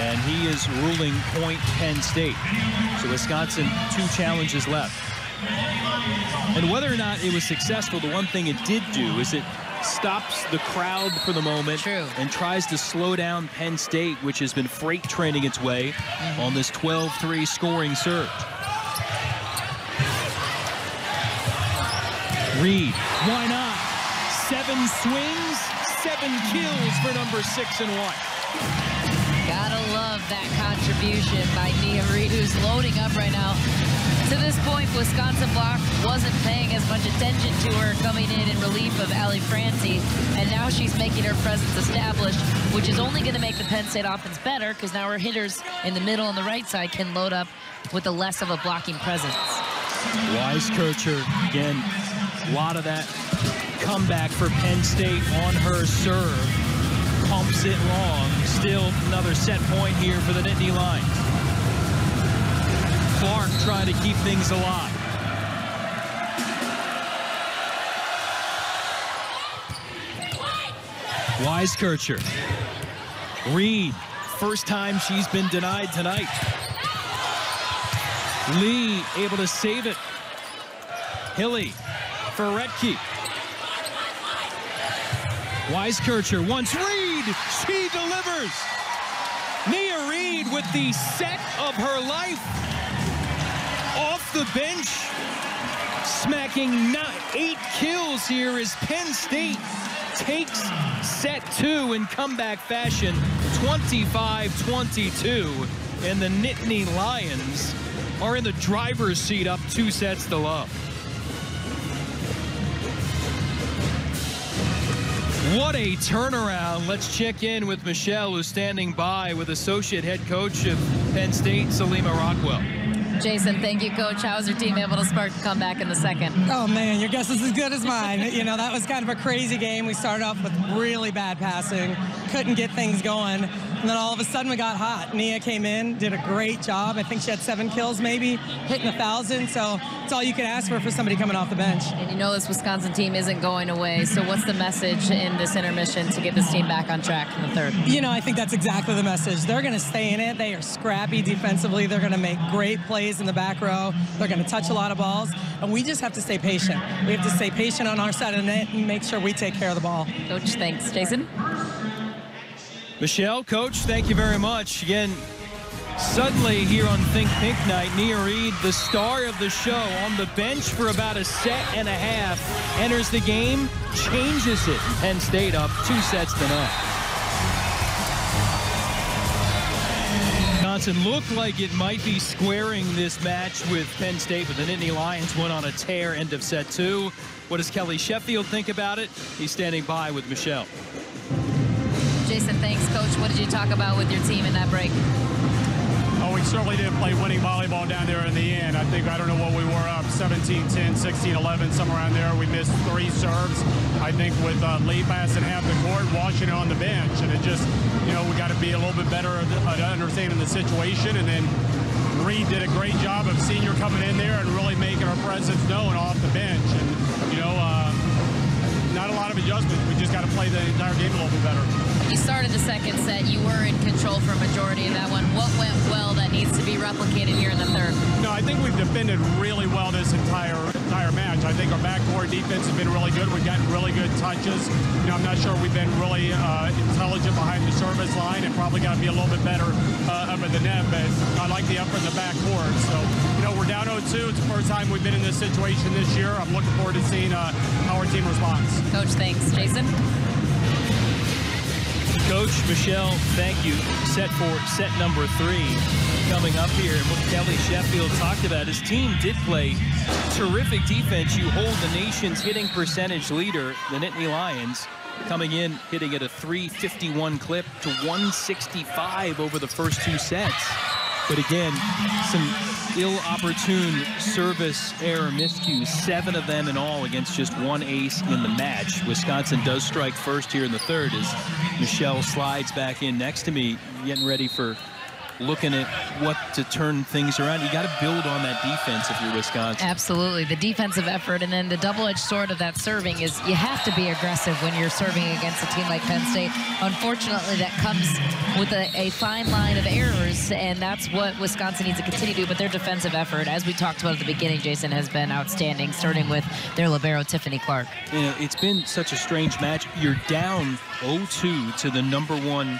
And he is ruling point Penn State. So Wisconsin, 2 challenges left. And whether or not it was successful, the one thing it did do is it stops the crowd for the moment. True. And tries to slow down Penn State, which has been freight training its way on this 12-3 scoring surge. Reed, why not? 7 swings, 7 kills for number 6 and 1. Gotta love that contribution by Nia Reed, who's loading up right now. To this point, Wisconsin block wasn't paying as much attention to her coming in relief of Ali Francie, and now she's making her presence established, which is only going to make the Penn State offense better because now our hitters in the middle and the right side can load up with a less of a blocking presence. Weiskircher, again, a lot of that comeback for Penn State on her serve. Pumps it long. Still another set point here for the Nittany Lions. Clark trying to keep things alive. Weiskircher. Reed, first time she's been denied tonight. Lee able to save it. Hilly for Retke. Weiskircher wants Reed. She delivers. Nia Reed with the set of her life. Off the bench, smacking 8 kills here as Penn State takes set 2 in comeback fashion, 25-22, and the Nittany Lions are in the driver's seat up 2 sets to love. What a turnaround. Let's check in with Michelle, who's standing by with associate head coach of Penn State, Salima Rockwell. Jason, thank you, Coach. How was your team able to spark the comeback in the second? Oh, man, your guess is as good as mine. You know, that was kind of a crazy game. We started off with really bad passing, couldn't get things going, and then all of a sudden we got hot. Nia came in, did a great job. I think she had 7 kills maybe, hitting 1,000, so it's all you can ask for somebody coming off the bench. And you know this Wisconsin team isn't going away, so what's the message in this intermission to get this team back on track in the third? You know, I think that's exactly the message. They're going to stay in it. They are scrappy defensively. They're going to make great plays in the back row. They're going to touch a lot of balls, and we just have to stay patient. We have to stay patient on our side of the net and make sure we take care of the ball. Coach, thanks. Jason? Michelle, Coach, thank you very much. Again, suddenly here on Think Pink Night, Nia Reed, the star of the show, on the bench for about a set and a half, enters the game, changes it. Penn State up 2 sets to none. Wisconsin looked like it might be squaring this match with Penn State, but the Nittany Lions went on a tear end of set 2. What does Kelly Sheffield think about it? He's standing by with Michelle. Jason, thanks. Coach, what did you talk about with your team in that break? Oh, we certainly didn't play winning volleyball down there in the end. I don't know what we were up, 17-10, 16-11, somewhere around there. We missed 3 serves. I think with Lee passing half the court, Washington on the bench. And it just, you know, we got to be a little bit better at understanding the situation. And then Reed did a great job of senior coming in there and really making our presence known off the bench. And, you know, not a lot of adjustments. We just got to play the entire game a little bit better. You started the second set. You were in control for a majority of that one. What went well that needs to be replicated here in the third? No, I think we've defended really well this entire match. I think our backcourt defense has been really good. We've gotten really good touches. You know, I'm not sure we've been really intelligent behind the service line and probably got to be a little bit better up at the net, but I like the upper and the backcourt. So, you know, we're down 0-2. It's the first time we've been in this situation this year. I'm looking forward to seeing how our team responds. Coach, thanks. Jason? Coach, Michelle, thank you. Set number 3 coming up here. And what Kelly Sheffield talked about, his team did play terrific defense. You hold the nation's hitting percentage leader, the Nittany Lions, coming in, hitting at a .351 clip to 165 over the first 2 sets. But again, some ill-opportune service error miscues, 7 of them in all against just 1 ace in the match. Wisconsin does strike first here in the third as Michelle slides back in next to me, getting ready for looking at what to turn things around. You got to build on that defense if you're Wisconsin. Absolutely. The defensive effort, and then the double-edged sword of that serving is you have to be aggressive when you're serving against a team like Penn State. Unfortunately, that comes with a fine line of errors, and that's what Wisconsin needs to continue to do. But their defensive effort, as we talked about at the beginning, Jason, has been outstanding, starting with their libero, Tiffany Clark. You know, it's been such a strange match. You're down 0-2 to the #1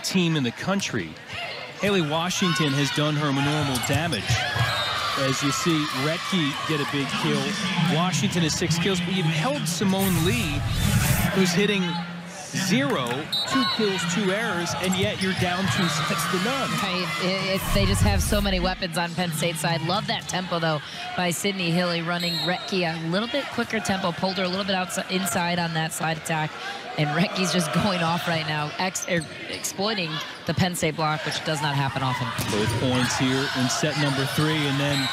team in the country. Haley Washington has done her normal damage. As you see, Retke get a big kill. Washington has 6 kills, but you've held Simone Lee, who's hitting 0, 2 kills, 2 errors, and yet you're down 2 sets to none. Right. They just have so many weapons on Penn State's side. Love that tempo, though, by Sydney Hilly, running Retke a little bit quicker tempo, pulled her a little bit outside, inside on that slide attack, and Retke's just going off right now, exploiting the Penn State block, which does not happen often. Both points here in set number 3, and then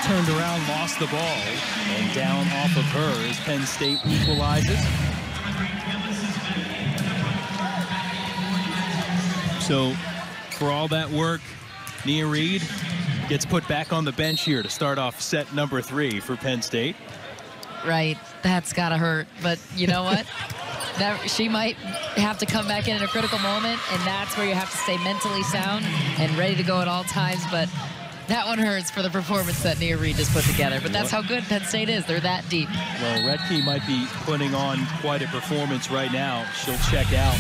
turned around, lost the ball, and down off of her as Penn State equalizes. So, for all that work, Nia Reed gets put back on the bench here to start off set number 3 for Penn State. Right, that's gotta hurt, but you know what? She might have to come back in a critical moment, and that's where you have to stay mentally sound and ready to go at all times, but that one hurts for the performance that Nia Reed just put together, but that's how good Penn State is. They're that deep. Well, Retke might be putting on quite a performance right now. She'll check out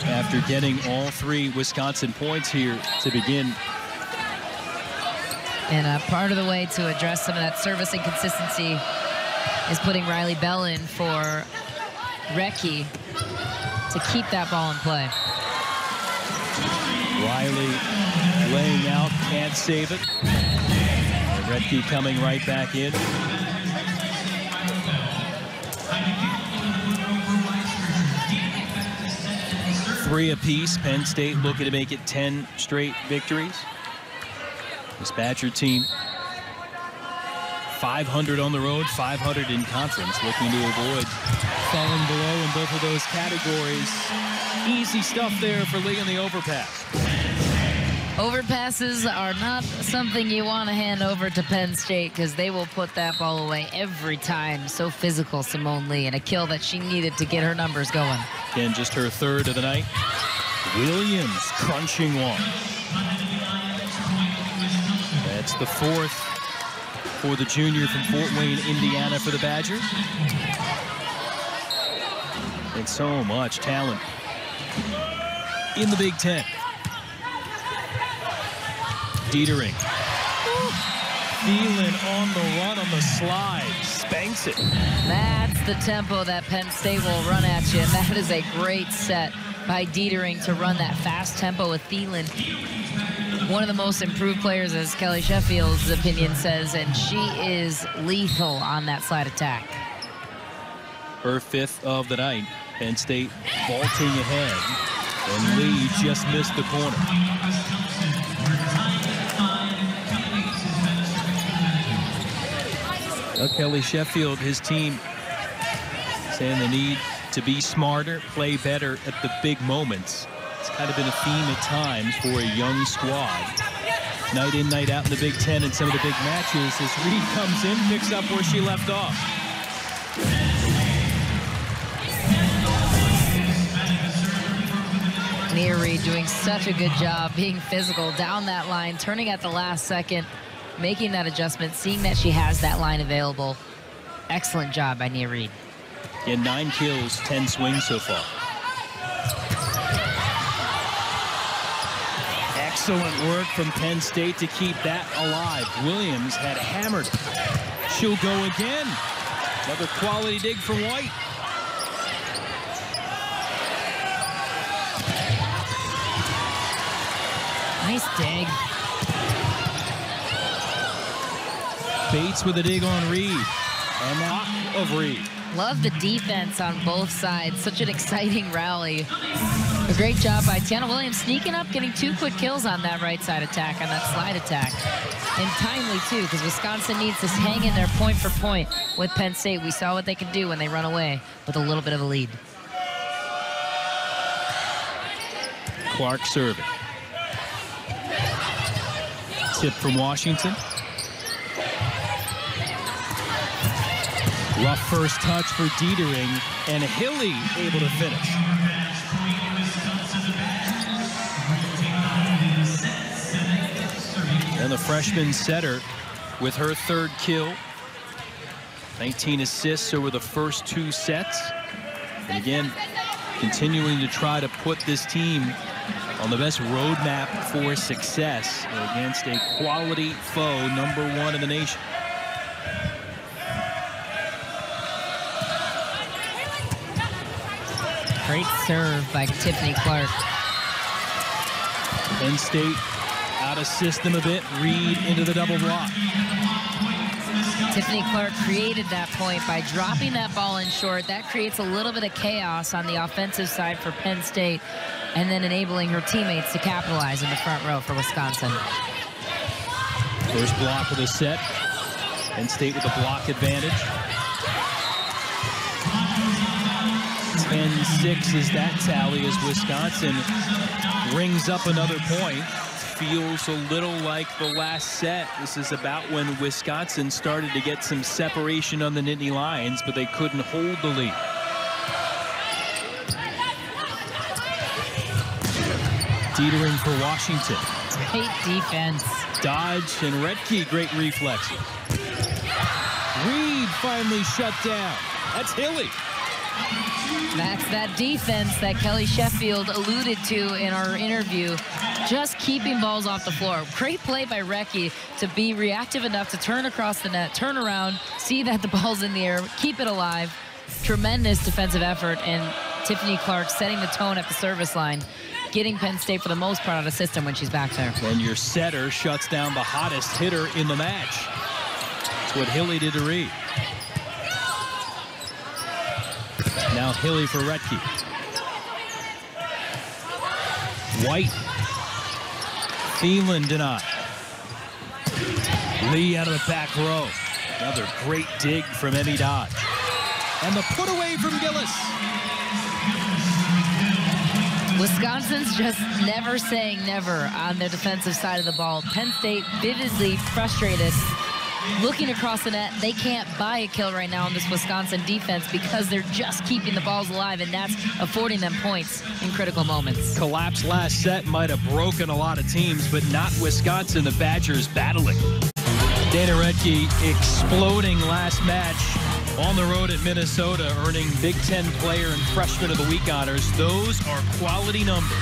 after getting all 3 Wisconsin points here to begin. And part of the way to address some of that service inconsistency is putting Riley Bell in for Retke to keep that ball in play. Riley laying out, can't save it. And Retke coming right back in. Three apiece. Penn State looking to make it 10 straight victories. This Badger team, 500 on the road, 500 in conference, looking to avoid falling below in both of those categories. Easy stuff there for Lee on the overpass. Overpasses are not something you want to hand over to Penn State because they will put that ball away every time. So physical, Simone Lee, and a kill that she needed to get her numbers going. Again, just her 3rd of the night. Williams crunching one. That's the 4th for the junior from Fort Wayne, Indiana for the Badgers. And so much talent in the Big Ten. Dietering. Thielen on the run on the slide. Spanks it. That's the tempo that Penn State will run at you. And that is a great set by Dietering to run that fast tempo with Thielen. One of the most improved players, as Kelly Sheffield's opinion says, and she is lethal on that slide attack. Her 5th of the night. Penn State vaulting ahead, and Lee just missed the corner. Kelly Sheffield, his team, saying they need to be smarter, play better at the big moments. It's kind of been a theme at times for a young squad. Night in, night out in the Big Ten and some of the big matches as Reed comes in, picks up where she left off. Nia Reed doing such a good job being physical down that line, turning at the last second, making that adjustment, seeing that she has that line available. Excellent job by Nia Reed. In 9 kills, 10 swings so far. Excellent work from Penn State to keep that alive. Williams had hammered. She'll go again. Another quality dig from White. Nice dig. Bates with a dig on Reed. And now of Reed. Love the defense on both sides. Such an exciting rally. A great job by Tiana Williams sneaking up, getting 2 quick kills on that right side attack, on that slide attack. And timely, too, because Wisconsin needs to hang in there point for point with Penn State. We saw what they could do when they run away with a little bit of a lead. Clark serving. Tip from Washington. Rough first touch for Dietering, and Hilly able to finish. And the freshman setter with her 3rd kill. 19 assists over the first 2 sets. And again, continuing to try to put this team on the best roadmap for success against a quality foe, #1 in the nation. Great serve by Tiffany Clark. Penn State out of system a bit. Reed into the double block. Tiffany Clark created that point by dropping that ball in short. That creates a little bit of chaos on the offensive side for Penn State, and then enabling her teammates to capitalize in the front row for Wisconsin. First block of the set. Penn State with a block advantage. 10-6 is that tally as Wisconsin rings up another point. Feels a little like the last set. This is about when Wisconsin started to get some separation on the Nittany Lions, but they couldn't hold the lead. Teetering for Washington. Great defense. Dodge and Redke, great reflexes. Reed finally shut down. That's Hilly. That's that defense that Kelly Sheffield alluded to in our interview. Just keeping balls off the floor. Great play by Redke to be reactive enough to turn across the net, turn around, see that the ball's in the air, keep it alive. Tremendous defensive effort, and Tiffany Clark setting the tone at the service line, getting Penn State for the most part out of system when she's back there. And your setter shuts down the hottest hitter in the match. That's what Hilly did to Reed. Now Hilly for Redke. White. Thielen denied. Lee out of the back row. Another great dig from Emmy Dodge. And the put away from Gillis. Wisconsin's just never saying never on their defensive side of the ball. Penn State vividly frustrated. Looking across the net, they can't buy a kill right now on this Wisconsin defense because they're just keeping the balls alive, and that's affording them points in critical moments. Collapse last set might have broken a lot of teams, but not Wisconsin. The Badgers battling. Dana Redke exploding last match on the road at Minnesota, earning Big Ten Player and Freshman of the Week honors. Those are quality numbers.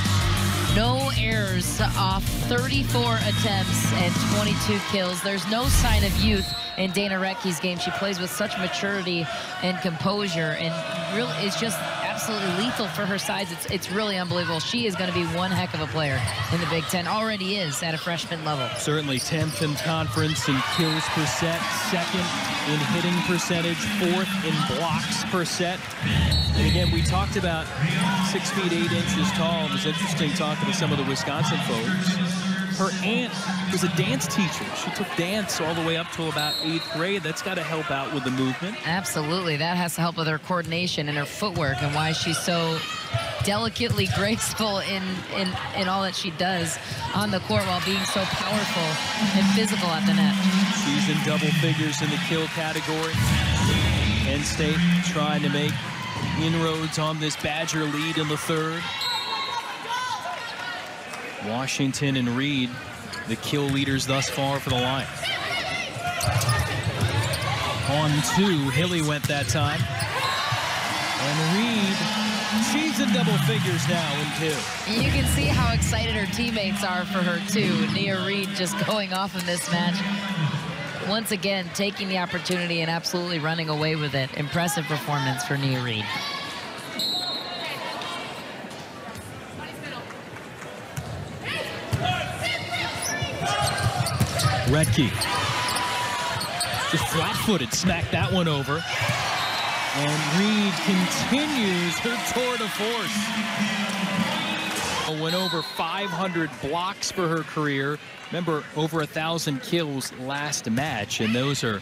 No errors off 34 attempts and 22 kills. There's no sign of youth in Dana Redke's game. She plays with such maturity and composure, and really is just absolutely lethal for her size. It's really unbelievable. She is going to be one heck of a player in the Big Ten. Already is at a freshman level. Certainly 10th in conference in kills per set, 2nd in hitting percentage, 4th in blocks per set. And again, we talked about 6 feet 8 inches tall. It was interesting talking to some of the Wisconsin folks. Her aunt was a dance teacher. She took dance all the way up to about 8th grade. That's got to help out with the movement. Absolutely. That has to help with her coordination and her footwork, and why she's so delicately graceful in all that she does on the court while being so powerful and physical at the net. She's in double figures in the kill category. Penn State trying to make inroads on this Badger lead in the 3rd. Washington and Reed, the kill leaders thus far for the Lions. On 2, Hilly went that time. And Reed, she's in double figures now in 2. You can see how excited her teammates are for her too. Nia Reed just going off in this match. Once again, taking the opportunity and absolutely running away with it. Impressive performance for Nia Reed. Redke. Just flat-footed, smacked that one over. And Reed continues her tour de force. Went over 500 blocks for her career. Remember, over 1,000 kills last match, and those are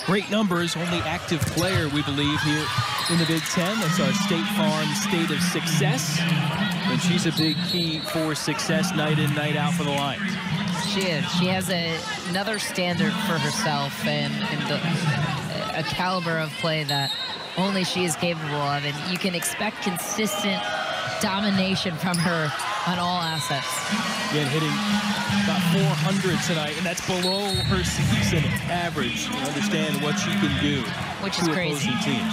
great numbers. Only active player, we believe, here in the Big Ten. That's our State Farm State of Success. And she's a big key for success night in, night out for the Lions. She is. She has another standard for herself and a caliber of play that only she is capable of. And you can expect consistent domination from her on all assets. Again, hitting about 400 tonight, and that's below her season average. You understand what she can do, which is crazy. Opposing teams.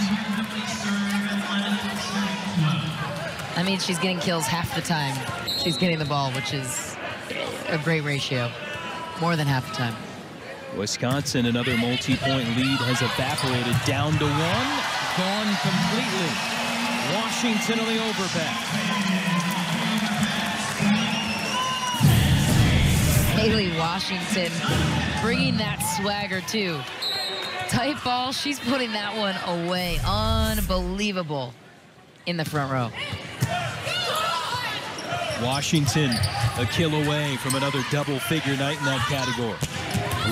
I mean, she's getting kills half the time she's getting the ball, which is a great ratio. More than half the time. Wisconsin, another multi-point lead has evaporated down to 1, gone completely. Washington on the overpass. Haley Washington bringing that swagger too. Tight ball, she's putting that one away. Unbelievable in the front row. Washington a kill away from another double-figure night in that category.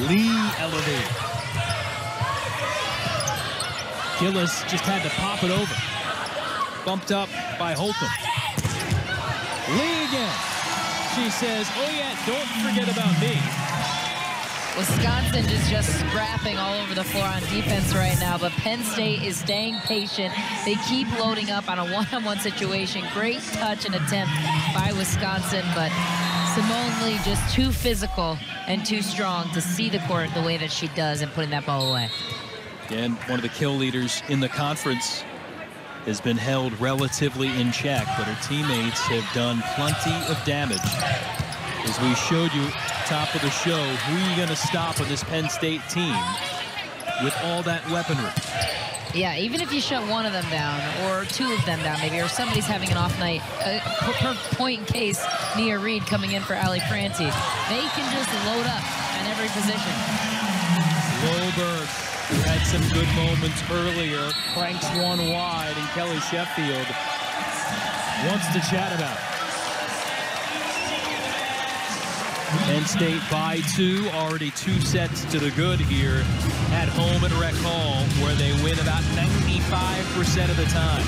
Lee elevated. Gillis just had to pop it over. Bumped up by Holcomb. Lee again. She says, oh yeah, don't forget about me. Wisconsin is just scrapping all over the floor on defense right now, but Penn State is staying patient. They keep loading up on a one-on-one situation. Great touch and attempt by Wisconsin, but Simone Lee just too physical and too strong to see the court the way that she does and putting that ball away. Again, one of the kill leaders in the conference has been held relatively in check, but her teammates have done plenty of damage. As we showed you top of the show, who are you going to stop on this Penn State team with all that weaponry? Yeah, even if you shut one of them down or two of them down maybe, or somebody's having an off night, per point in case Nia Reed coming in for Ali Franti, they can just load up on every position. Loberg, who had some good moments earlier, cranks one wide, and Kelly Sheffield wants to chat about it. Penn State by 2, already 2 sets to the good here at home at Rec Hall, where they win about 95% of the time.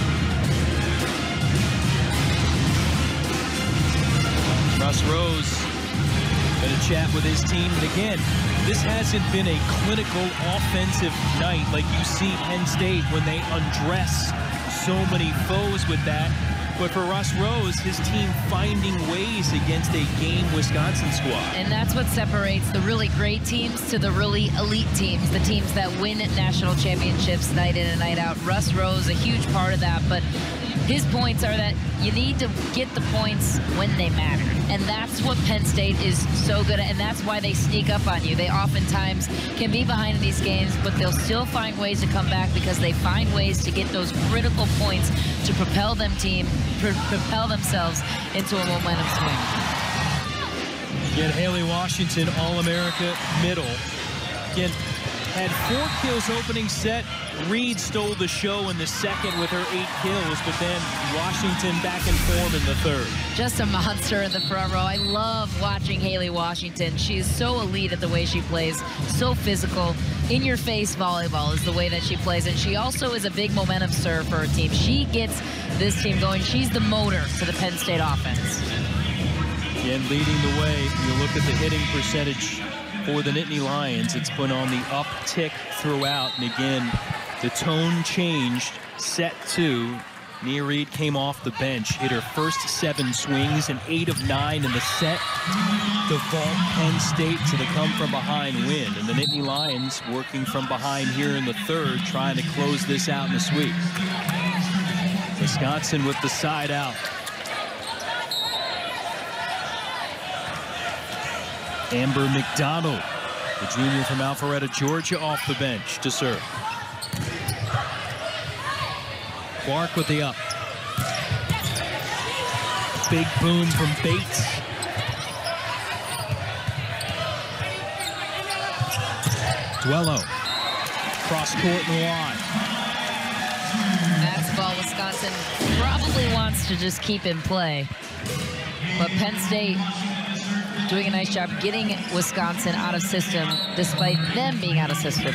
Russ Rose going to chat with his team. And again, this hasn't been a clinical offensive night like you see Penn State when they undress so many foes with that. But for Russ Rose, his team finding ways against a game Wisconsin squad. And that's what separates the really great teams to the really elite teams, the teams that win national championships night in and night out. Russ Rose, a huge part of that, but his points are that you need to get the points when they matter. And that's what Penn State is so good at, and that's why they sneak up on you. They oftentimes can be behind in these games, but they'll still find ways to come back because they find ways to get those critical points to propel themselves into a momentum swing. Again, Haley Washington, All-America middle. Again, had 4 kills opening set. Reed stole the show in the second with her 8 kills, but then Washington back in form in the third. Just a monster in the front row. I love watching Haley Washington. She is so elite at the way she plays, so physical. In-your-face volleyball is the way that she plays, and she also is a big momentum serve for her team. She gets this team going. She's the motor to the Penn State offense. Again, leading the way, you look at the hitting percentage for the Nittany Lions. It's been on the uptick throughout, and again, the tone changed. Set 2, Nia Reed came off the bench, hit her first 7 swings and 8 of 9 in the set to vault Penn State to the come-from-behind win. And the Nittany Lions working from behind here in the third, trying to close this out in the sweep. Wisconsin with the side out. Amber McDonald, the junior from Alpharetta, Georgia, off the bench to serve. Clark with the up. Big boom from Bates. Duello. Cross court and wide. That's ball Wisconsin probably wants to just keep in play. But Penn State doing a nice job getting Wisconsin out of system despite them being out of system.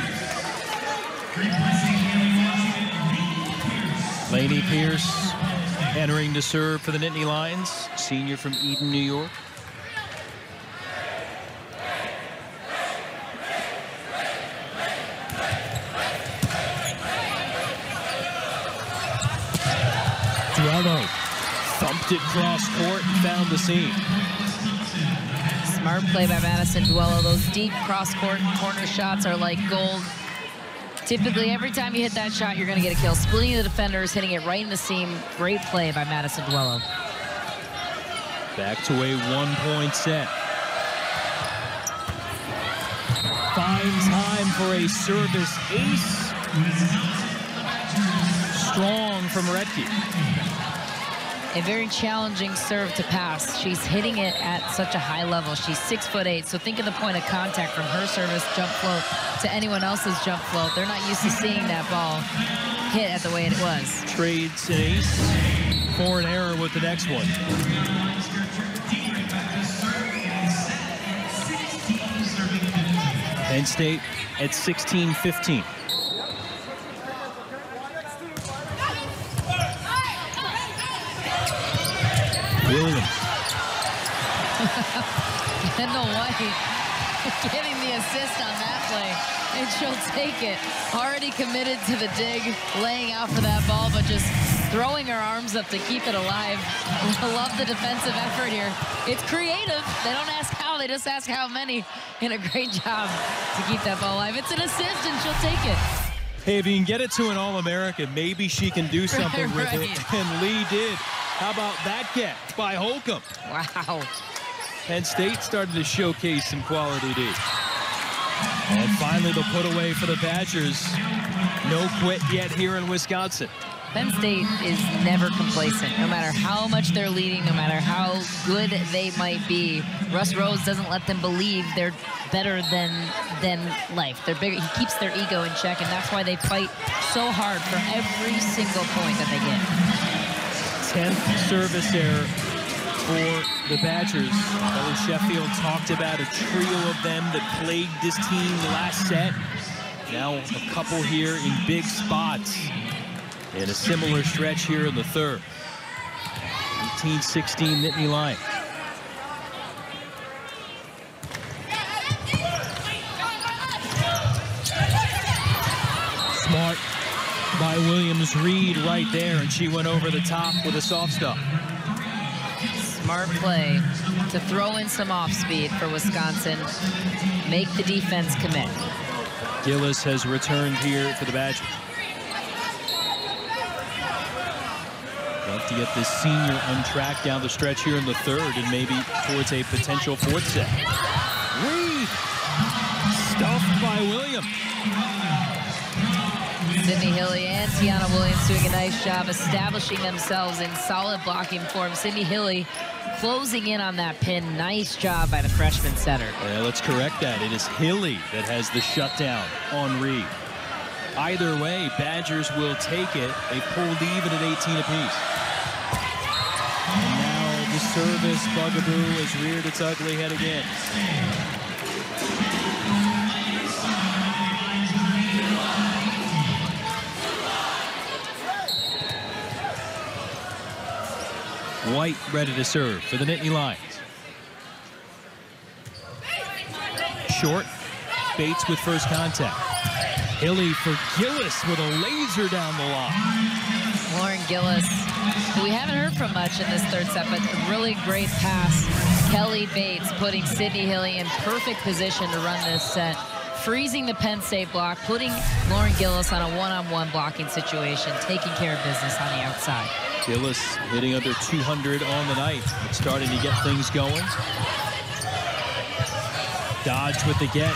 Lainey Pierce entering to serve for the Nittany Lions, senior from Eden, New York. Duello thumped it cross court and found the seam. Smart play by Madison Duello. Those deep cross court corner shots are like gold. Typically, every time you hit that shot, you're going to get a kill. Splitting the defenders, hitting it right in the seam. Great play by Madison Duello. Back to a 1-point set. Finds time for a service ace. strong from Redke. A very challenging serve to pass. She's hitting it at such a high level. She's 6'8", so think of the point of contact from her service jump float to anyone else's jump float. They're not used to seeing that ball hit at the way it was. Trades an ace for an error with the next one. Penn State at 16-15. Williams. Kendall White getting the assist on that play, and she'll take it. Already committed to the dig, laying out for that ball, but just throwing her arms up to keep it alive. I love the defensive effort here. It's creative. They don't ask how, they just ask how many. And a great job to keep that ball alive. It's an assist, and she'll take it. Hey, if you can get it to an All-American, maybe she can do something with it. And Lee did. How about that get by Holcomb? Wow. Penn State started to showcase some quality D. And finally, the put away for the Badgers. No quit yet here in Wisconsin. Penn State is never complacent. No matter how much they're leading, no matter how good they might be, Russ Rose doesn't let them believe they're better than life. They're bigger. He keeps their ego in check, and that's why they fight so hard for every single point that they get. 10th service error for the Badgers. Kelly Sheffield talked about a trio of them that plagued this team last set. Now a couple here in big spots. And a similar stretch here in the third. 18-16 Nittany Lions. Smart by Williams Reed right there, and she went over the top with a soft stop. Smart play to throw in some off speed for Wisconsin. Make the defense commit. Gillis has returned here for the Badgers. Love to get this senior on track down the stretch here in the third and maybe towards a potential fourth set. Reed stuffed by Williams. Sydney Hilly and Tiana Williams doing a nice job establishing themselves in solid blocking form. Sydney Hilly closing in on that pin. Nice job by the freshman setter. Yeah, let's correct that. It is Hilly that has the shutdown on Reed. Either way, Badgers will take it. They pulled even at 18 apiece. And now the service bugaboo has reared its ugly head again. White ready to serve for the Nittany Lions. Short, Bates with first contact. Hilly for Gillis with a laser down the line. Lauren Gillis, who we haven't heard from much in this third set, but a really great pass. Kelly Bates putting Sydney Hilly in perfect position to run this set, freezing the Penn State block, putting Lauren Gillis on a one-on-one blocking situation, taking care of business on the outside. Gillis hitting under 200 on the night, but starting to get things going. Dodge with the get.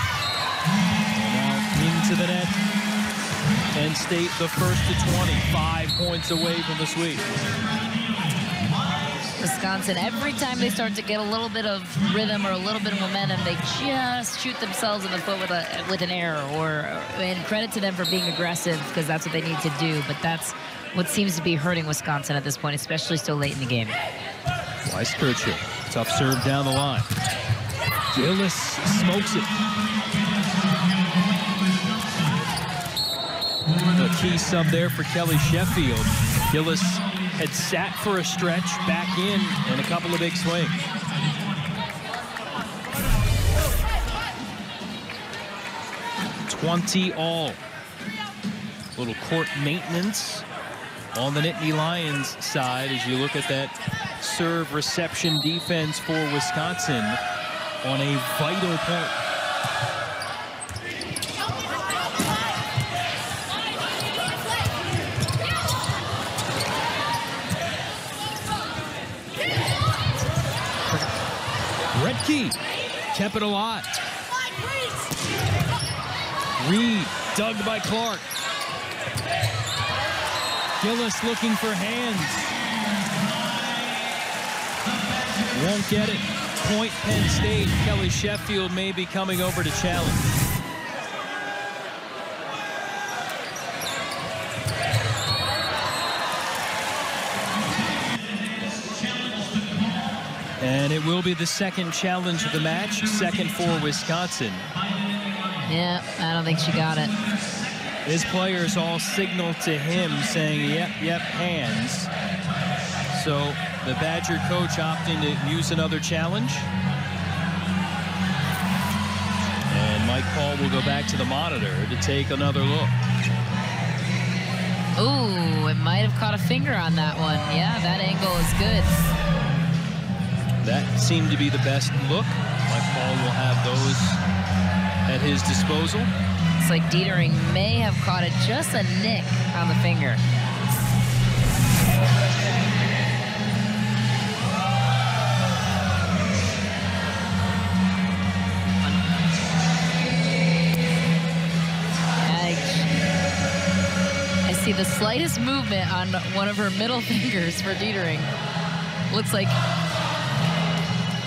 Now into the net. Penn State the first to 20, 5 points away from the sweep. Wisconsin, every time they start to get a little bit of rhythm or a little bit of momentum, they just shoot themselves in the foot with an error. And credit to them for being aggressive, because that's what they need to do. But that's what seems to be hurting Wisconsin at this point, especially so late in the game. Weiskirchen, tough serve down the line. Gillis smokes it. A key sub there for Kelly Sheffield. Gillis had sat for a stretch, back in, and a couple of big swings. $20 all. Little court maintenance on the Nittany Lions side as you look at that serve reception defense for Wisconsin on a vital point. Redke kept it alive. Reed dug by Clark. Gillis looking for hands. Won't get it. Point Penn State. Kelly Sheffield may be coming over to challenge. And it will be the second challenge of the match, second for Wisconsin. Yeah, I don't think she got it. His players all signal to him saying, yep, hands. So the Badger coach opting to use another challenge. And Mike Paul will go back to the monitor to take another look. Ooh, it might have caught a finger on that one. Yeah, that angle is good. That seemed to be the best look. Mike Paul will have those at his disposal. It's like Dietering may have caught it just a nick on the finger. I see the slightest movement on one of her middle fingers for Dietering. Looks like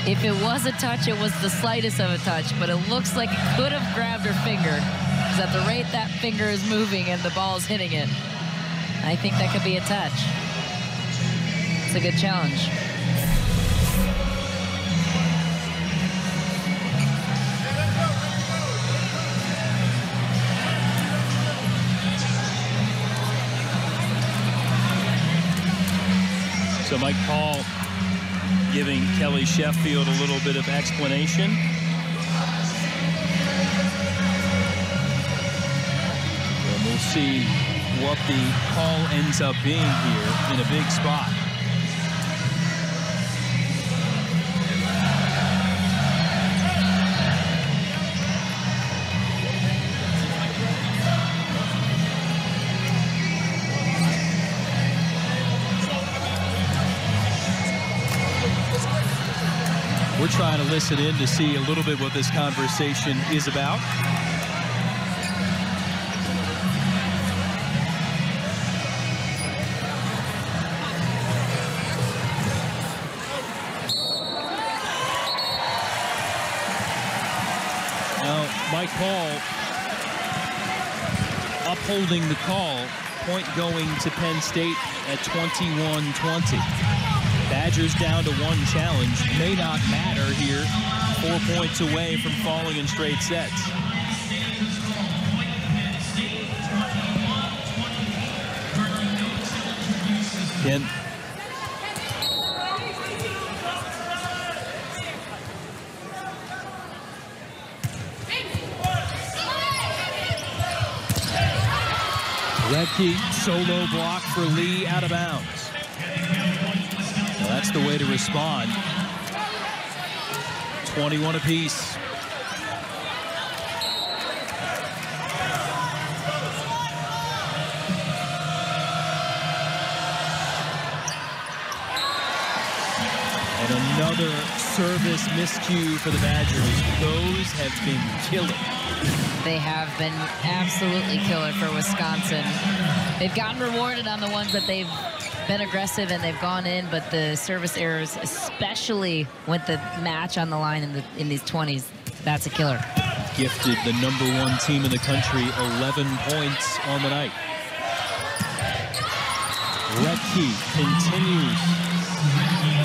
if it was a touch, it was the slightest of a touch, but it looks like it could have grabbed her finger. Because at the rate that finger is moving and the ball is hitting it, I think that could be a touch. It's a good challenge. So Mike Paul giving Kelly Sheffield a little bit of explanation. And we'll see what the call ends up being here in a big spot. We're trying to listen in to see a little bit what this conversation is about. Now, Mike Paul upholding the call, point going to Penn State at 21-20. Badgers down to one challenge. May not matter here. 4 points away from falling in straight sets. Ken. Redkey solo block for Lee out of bounds. Well, that's the way to respond. 21 apiece. And another service miscue for the Badgers. Those have been killer. They have been absolutely killer for Wisconsin. They've gotten rewarded on the ones that they've been aggressive and they've gone in, but the service errors, especially with the match on the line in these 20s, that's a killer. Gifted the #1 team in the country 11 points on the night. Redkey continues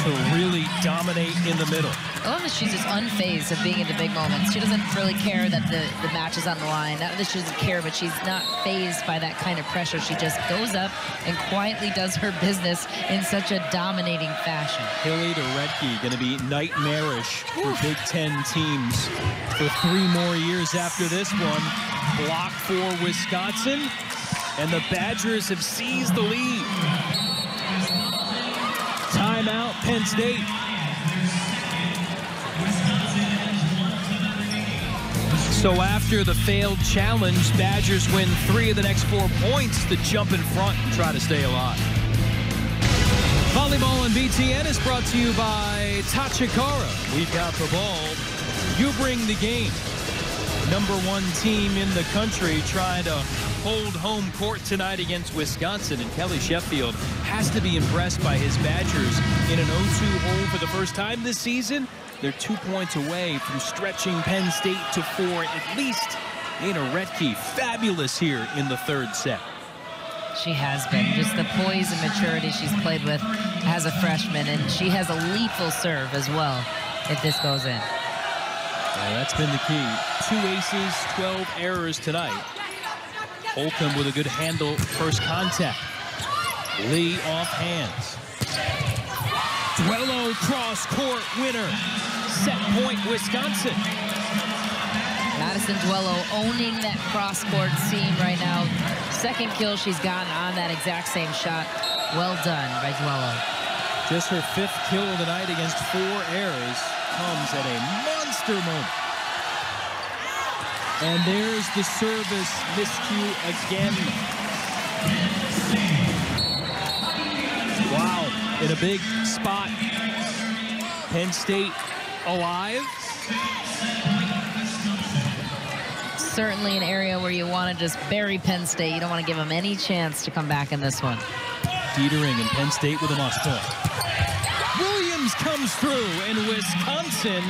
to really dominate in the middle. I love that she's just unfazed of being in the big moments. She doesn't really care that the match is on the line. Not that she doesn't care, but she's not fazed by that kind of pressure. She just goes up and quietly does her business in such a dominating fashion. Hilly to Redkey going to be nightmarish for Big Ten teams for 3 more years after this one. Block for Wisconsin, and the Badgers have seized the lead. Timeout, Penn State. So after the failed challenge, Badgers win 3 of the next 4 points to jump in front and try to stay alive. Volleyball on BTN is brought to you by Tachikara. We've got the ball. You bring the game. #1 team in the country, trying to hold home court tonight against Wisconsin. And Kelly Sheffield has to be impressed by his Badgers in an 0-2 hole for the first time this season. They're 2 points away from stretching Penn State to 4 at least. Dana Rettke, fabulous here in the third set. She has been. Just the poise and maturity she's played with as a freshman, and she has a lethal serve as well if this goes in. Yeah, that's been the key. 2 aces, 12 errors tonight. Holcomb with a good handle, first contact. Lee off hands. Duello cross-court winner. Set point, Wisconsin. Madison Duello owning that cross-court seam right now. Second kill she's gotten on that exact same shot. Well done by Duello. Just her 5th kill of the night against 4 errors. Comes at a monster moment. And there's the service miscue again. Wow, in a big spot. Penn State alive. Certainly an area where you want to just bury Penn State. You don't want to give them any chance to come back in this one. Dietering and Penn State with a must point. Williams comes through, and Wisconsin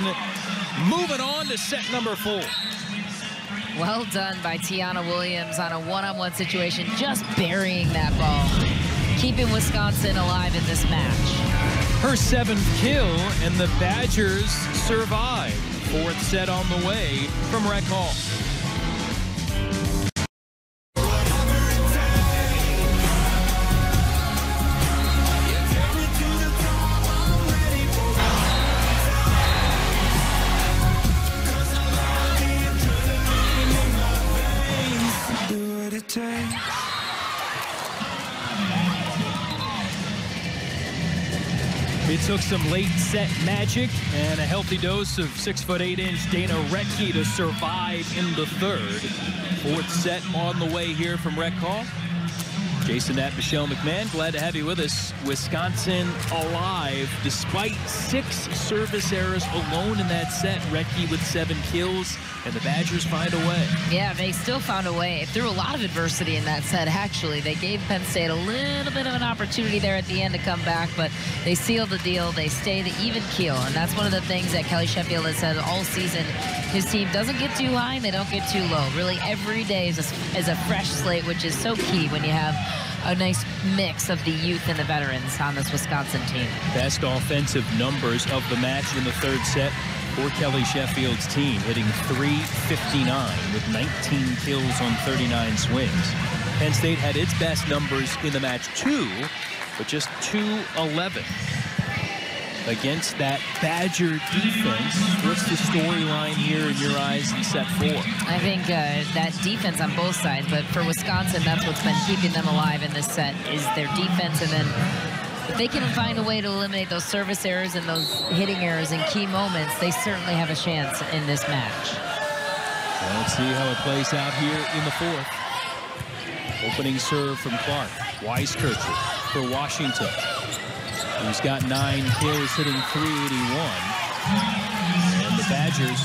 moving on to set number 4. Well done by Tiana Williams on a one-on-one situation, just burying that ball, keeping Wisconsin alive in this match. Her 7th kill, and the Badgers survive. 4th set on the way from Rec Hall. It took some late set magic and a healthy dose of 6'8" Dana Rettke to survive in the 3rd. 4th set on the way here from Rec Hall. Jason Knapp, Michelle McMahon, glad to have you with us. Wisconsin alive despite 6 service errors alone in that set. Rettke with 7 kills, and the Badgers find a way. Yeah, they still found a way. Through a lot of adversity in that set, actually. They gave Penn State a little bit of an opportunity there at the end to come back, but they sealed the deal. They stay the even keel, and that's one of the things that Kelly Sheffield has said all season. His team doesn't get too high and they don't get too low. Really, every day is a fresh slate, which is so key when you have a nice mix of the youth and the veterans on this Wisconsin team. Best offensive numbers of the match in the 3rd set for Kelly Sheffield's team, hitting .359 with 19 kills on 39 swings. Penn State had its best numbers in the match too, but just .211 against that Badger defense. What's the storyline here in your eyes in set 4? I think that defense on both sides, but for Wisconsin, that's what's been keeping them alive in this set, is their defense. And then if they can find a way to eliminate those service errors and those hitting errors in key moments, they certainly have a chance in this match. Well, let's see how it plays out here in the 4th. Opening serve from Clark. Weiskircher for Washington. He's got 9 kills, hitting .381. And the Badgers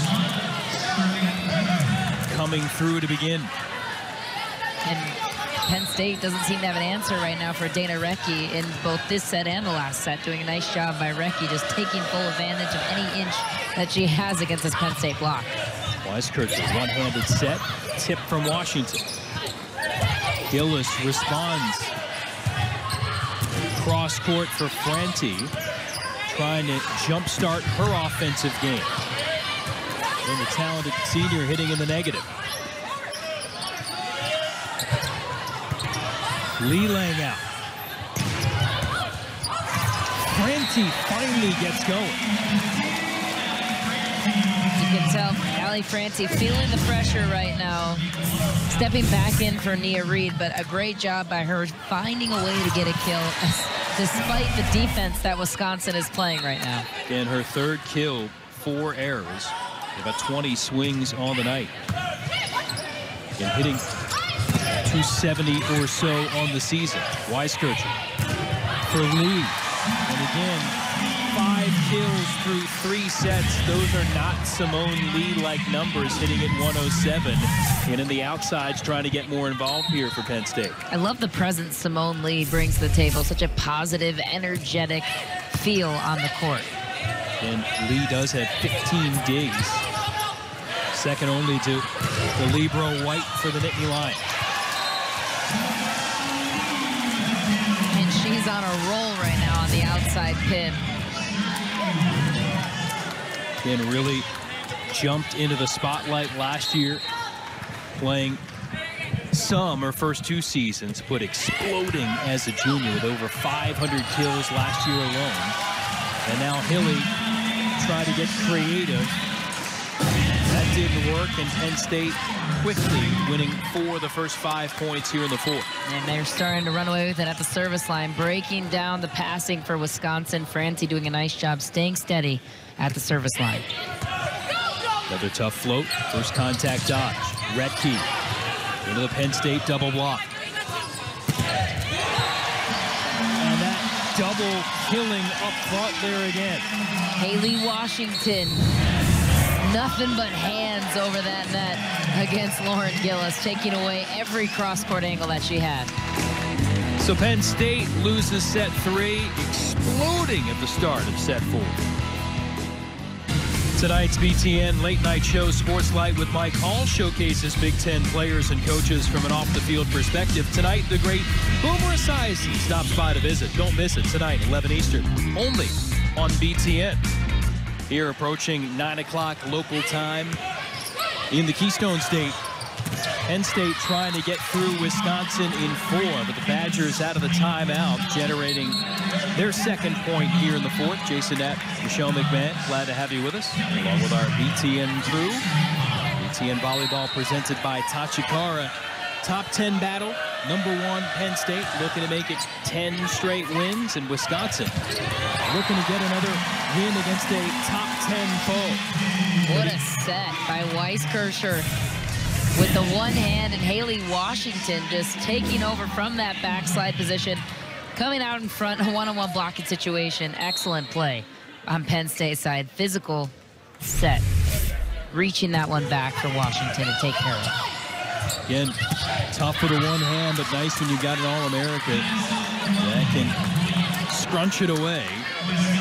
coming through to begin. And Penn State doesn't seem to have an answer right now for Dana Rettke in both this set and the last set. Doing a nice job by Rettke, just taking full advantage of any inch that she has against this Penn State block. Weiskircher, one-handed set, tip from Washington. Gillis responds. Cross court for Franti, trying to jumpstart her offensive game. And the talented senior hitting in the negative. Lee laying out. Franti finally gets going. You can tell Allie Franti feeling the pressure right now. Stepping back in for Nia Reed, but a great job by her finding a way to get a kill despite the defense that Wisconsin is playing right now. And her 3rd kill, 4 errors, about 20 swings on the night. And hitting .270 or so on the season. Weiskircher for Lee. And again, 5 kills through 3 sets. Those are not Simone Lee-like numbers, hitting at 107. And in the outsides, trying to get more involved here for Penn State. I love the presence Simone Lee brings to the table. Such a positive, energetic feel on the court. And Lee does have 15 digs. Second only to the Libero White for the Nittany Lions. And she's on a roll right now on the outside pin. And really jumped into the spotlight last year, playing her first 2 seasons, but exploding as a junior with over 500 kills last year alone. And now Hilly tried to get creative. That didn't work, and Penn State quickly winning 4 of the first 5 points here in the 4th. And they're starting to run away with it at the service line, breaking down the passing for Wisconsin. Francie doing a nice job staying steady at the service line. Another tough float. First contact dodge. Retke into the Penn State double block. And that double killing up front there again. Haley Washington. Nothing but hands over that net against Lauren Gillis, taking away every cross-court angle that she had. So Penn State loses set 3, exploding at the start of set 4. Tonight's BTN Late Night Show Sports Light with Mike Hall showcases Big Ten players and coaches from an off-the-field perspective. Tonight, the great Boomer Esiason stops by to visit. Don't miss it tonight, 11 Eastern, only on BTN. Here approaching 9 o'clock local time in the Keystone State. Penn State trying to get through Wisconsin in 4, but the Badgers out of the timeout, generating their second point here in the 4th. Jason Knapp, Michelle McMahon, glad to have you with us, along with our BTN crew. BTN Volleyball presented by Tachikara. Top 10 battle, #1 Penn State looking to make it 10 straight wins, and Wisconsin looking to get another win against a top 10 foe. What a set by Weiss-Kirscher with the one hand, and Haley Washington just taking over from that backslide position, coming out in front, a one-on-one blocking situation. Excellent play on Penn State side. Physical set, reaching that one back for Washington to take care of it. Again, tough with the one hand, but nice when you got an All-America that can scrunch it away.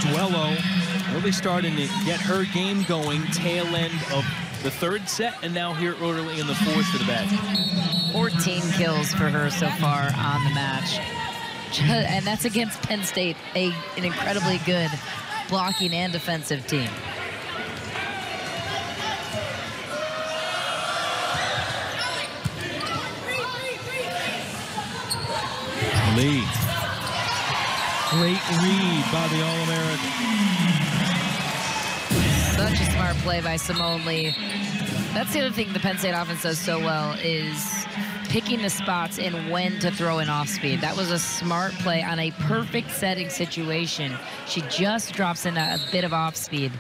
Duello really starting to get her game going, tail end of the 3rd set, and now here early in the 4th for the Badgers. 14 kills for her so far on the match. And that's against Penn State, an incredibly good blocking and defensive team. Lee. Great read by the All-American. Such a smart play by Simone Lee. That's the other thing the Penn State offense does so well, is picking the spots and when to throw in off speed. That was a smart play on a perfect setting situation. She just drops in a bit of off speed,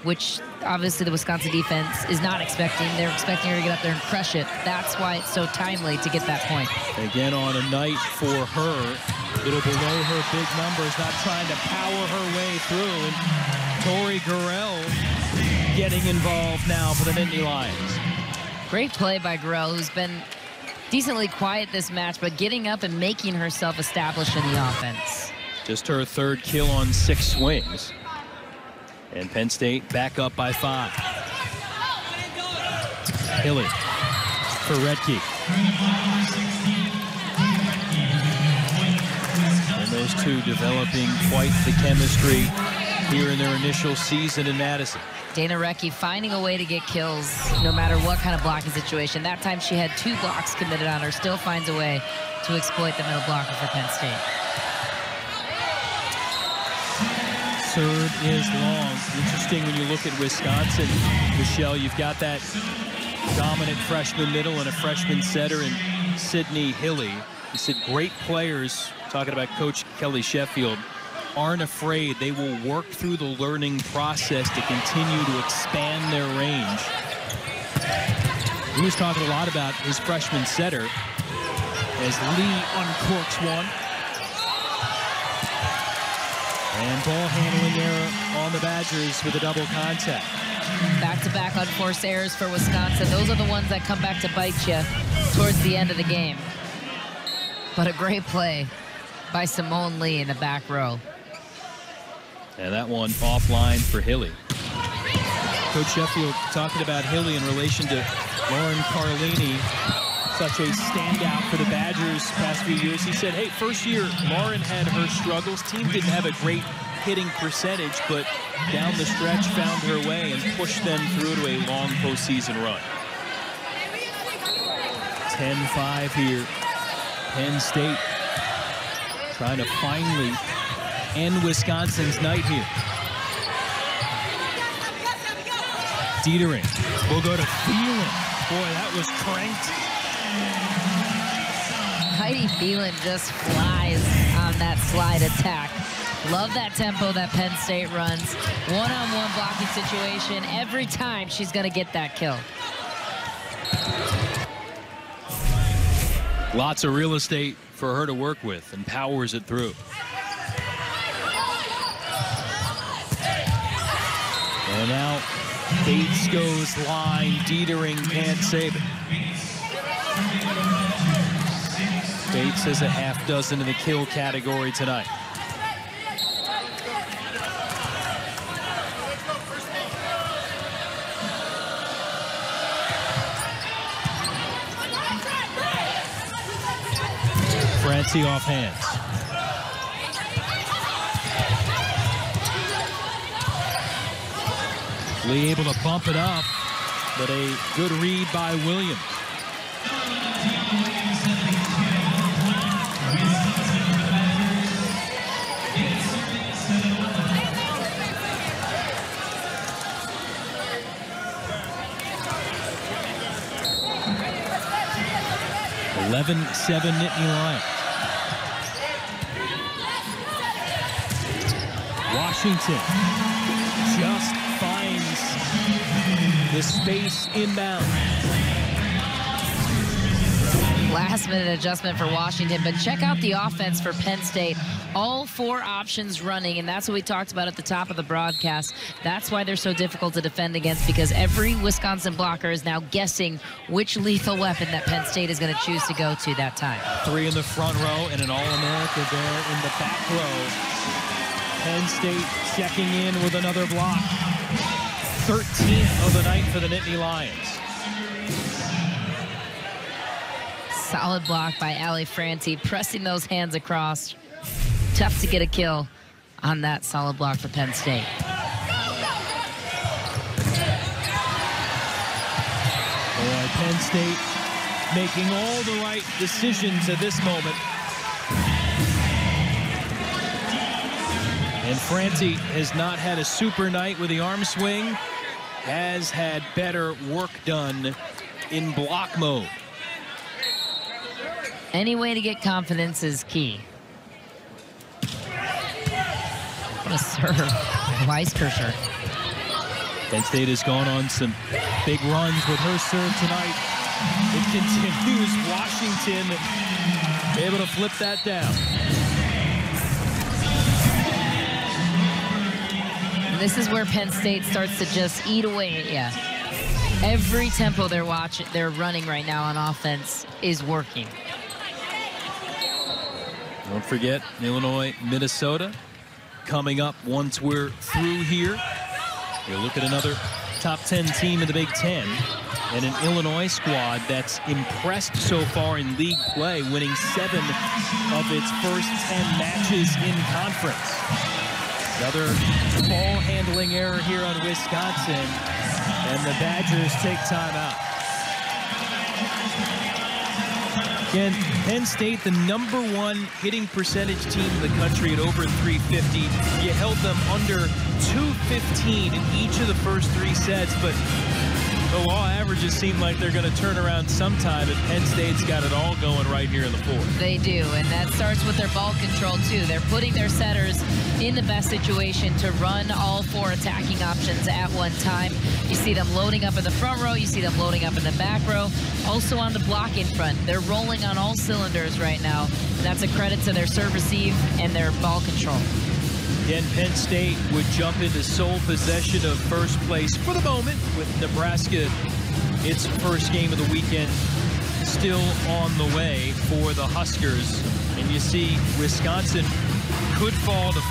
which obviously the Wisconsin defense is not expecting. They're expecting her to get up there and crush it. That's why it's so timely to get that point. Again, on a night for her, little below her big numbers, not trying to power her way through. And Tori Gurrell getting involved now for the Nittany Lions. Great play by Gurrell, who's been decently quiet this match, but getting up and making herself established in the offense. Just her 3rd kill on 6 swings. And Penn State back up by 5. Hilly for Retke. And those two developing quite the chemistry here in their initial season in Madison. Dana Retke finding a way to get kills no matter what kind of blocking situation. That time she had 2 blocks committed on her, still finds a way to exploit the middle blocker for Penn State. Serve is long. Interesting when you look at Wisconsin, Michelle, you've got that dominant freshman middle and a freshman setter in Sydney Hilly. You said great players, talking about Coach Kelly Sheffield, aren't afraid. They will work through the learning process to continue to expand their range. He was talking a lot about his freshman setter as Lee uncorks one. And ball handling error on the Badgers with a double contact. Back-to-back unforced errors for Wisconsin. Those are the ones that come back to bite you towards the end of the game. But a great play by Simone Lee in the back row. And that one offline for Hilly. Coach Sheffield talking about Hilly in relation to Lauren Carlini, such a standout for the Badgers past few years. He said, hey, first year Lauren had her struggles. Team didn't have a great hitting percentage, but down the stretch found her way and pushed them through to a long postseason run. 10-5 here. Penn State trying to finally end Wisconsin's night here. Dietering will go to Phelan. Boy, that was cranked. Heidi Phelan just flies on that slide attack. Love that tempo that Penn State runs. One-on-one blocking situation. Every time she's going to get that kill. Lots of real estate for her to work with and powers it through. And now Bates goes line. Dietering can't save it. Bates has a half dozen in the kill category tonight. Francie off hands. Lee able to bump it up, but a good read by Williams. (11-7) Nittany Lions. Washington just finds the space inbound. Last-minute adjustment for Washington, but check out the offense for Penn State. All 4 options running, and that's what we talked about at the top of the broadcast. That's why they're so difficult to defend against, because every Wisconsin blocker is now guessing which lethal weapon that Penn State is going to choose to go to that time. 3 in the front row and an All-America there in the back row. Penn State checking in with another block. 13th of the night for the Nittany Lions. Solid block by Allie Francie, pressing those hands across. Tough to get a kill on that solid block for Penn State. Boy, Penn State making all the right decisions at this moment. And Francie has not had a super night with the arm swing, has had better work done in block mode. Any way to get confidence is key. What a serve, Weiskircher. Penn State has gone on some big runs with her serve tonight. It continues. Washington able to flip that down. And this is where Penn State starts to just eat away at you. Every tempo they're running right now on offense is working. Don't forget Illinois, Minnesota coming up once we're through here. We'll look at another top 10 team in the Big Ten and an Illinois squad that's impressed so far in league play, winning 7 of its first 10 matches in conference. Another ball handling error here on Wisconsin, and the Badgers take timeout. Again, Penn State, the #1 hitting percentage team in the country at over 350. You held them under 215 in each of the first 3 sets, but the law averages seem like they're going to turn around sometime, and Penn State's got it all going right here in the 4th. They do, and that starts with their ball control, too. They're putting their setters in the best situation to run all 4 attacking options at one time. You see them loading up in the front row. You see them loading up in the back row. Also on the blocking front. They're rolling on all cylinders right now. And that's a credit to their serve receive and their ball control. Again, Penn State would jump into sole possession of first place for the moment, with Nebraska, its first game of the weekend, still on the way for the Huskers. And you see Wisconsin could fall to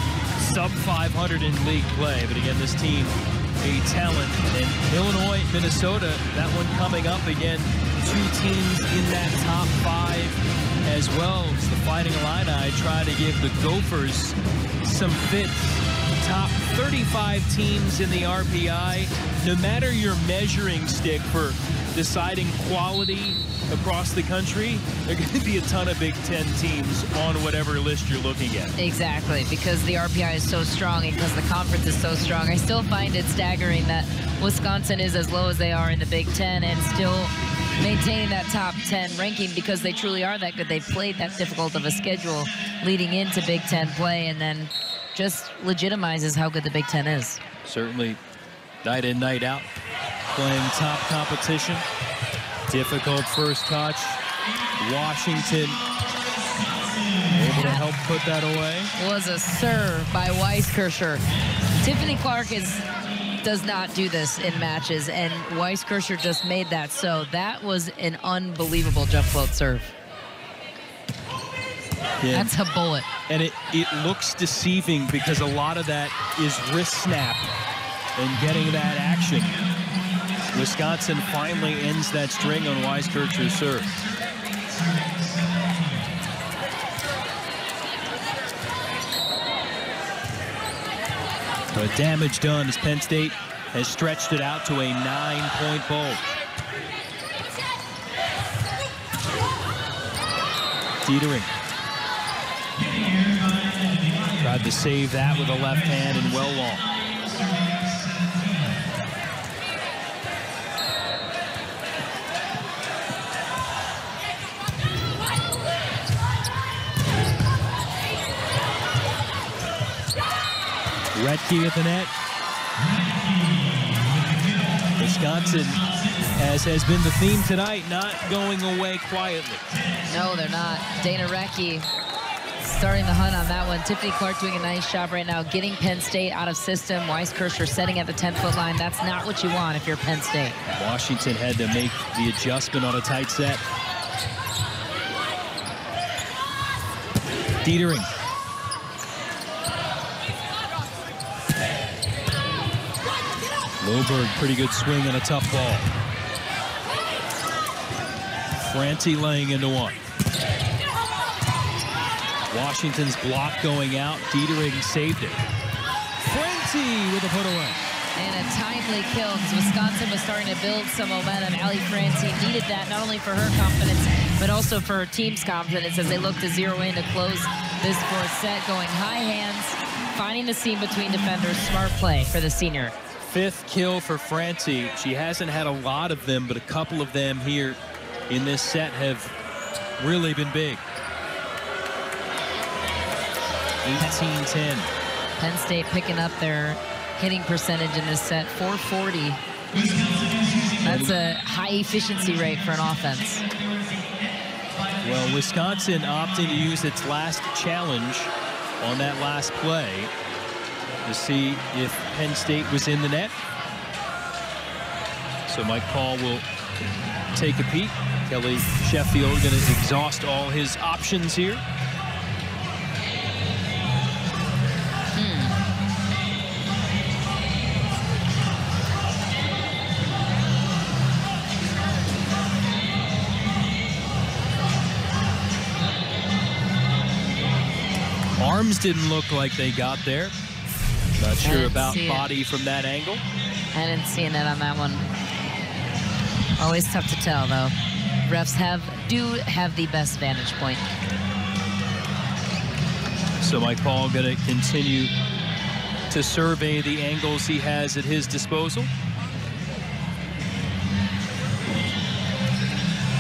sub 500 in league play, but again, this team a talent. And Illinois, Minnesota, that one coming up again. Two teams in that top 5 as well. As the Fighting Illini try to give the Gophers some fits. Top 35 teams in the RPI. No matter your measuring stick for deciding quality across the country, there are going to be a ton of Big Ten teams on whatever list you're looking at. Exactly, because the RPI is so strong and because the conference is so strong. I still find it staggering that Wisconsin is as low as they are in the Big Ten and still maintaining that top 10 ranking because they truly are that good. They've played that difficult of a schedule leading into Big Ten play, and then just legitimizes how good the Big Ten is. Certainly, night in, night out, playing top competition. Difficult first touch. Washington able to help put that away. Was a serve by Weiskircher. Tiffany Clark does not do this in matches, and Weiskircher just made that so. That was an unbelievable jump float serve. Yeah. That's a bullet. And it looks deceiving because a lot of that is wrist snap and getting that action. Wisconsin finally ends that string on Weiskircher's serve. But damage done as Penn State has stretched it out to a 9-point bulge. Dietering tried to save that with a left hand and well long. Retke at the net. Wisconsin, as has been the theme tonight, not going away quietly. No, they're not. Dana Retke starting the hunt on that one. Tiffany Clark doing a nice job right now, getting Penn State out of system. Weiskircher setting at the 10-foot line. That's not what you want if you're Penn State. Washington had to make the adjustment on a tight set. Dietering. Loberg, pretty good swing on a tough ball. Franti laying into one. Washington's block going out. Dietering saved it. Franti with a put away. And a timely kill because Wisconsin was starting to build some momentum. Ali Franti needed that not only for her confidence, but also for her team's confidence as they look to zero in to close this fourth set. Going high hands, finding the seam between defenders. Smart play for the senior. 5th kill for Franti. She hasn't had a lot of them, but a couple of them here in this set have really been big. 18-10. Penn State picking up their hitting percentage in this set, 440. That's a high efficiency rate for an offense. Well, Wisconsin opting to use its last challenge on that last play to see if Penn State was in the net. So Mike Paul will take a peek. Kelly Sheffield going to exhaust all his options here. Arms didn't look like they got there. Not sure about body from that angle. I didn't see a net on that one. Always tough to tell, though. Refs do have the best vantage point. So Mike Paul going to continue to survey the angles he has at his disposal.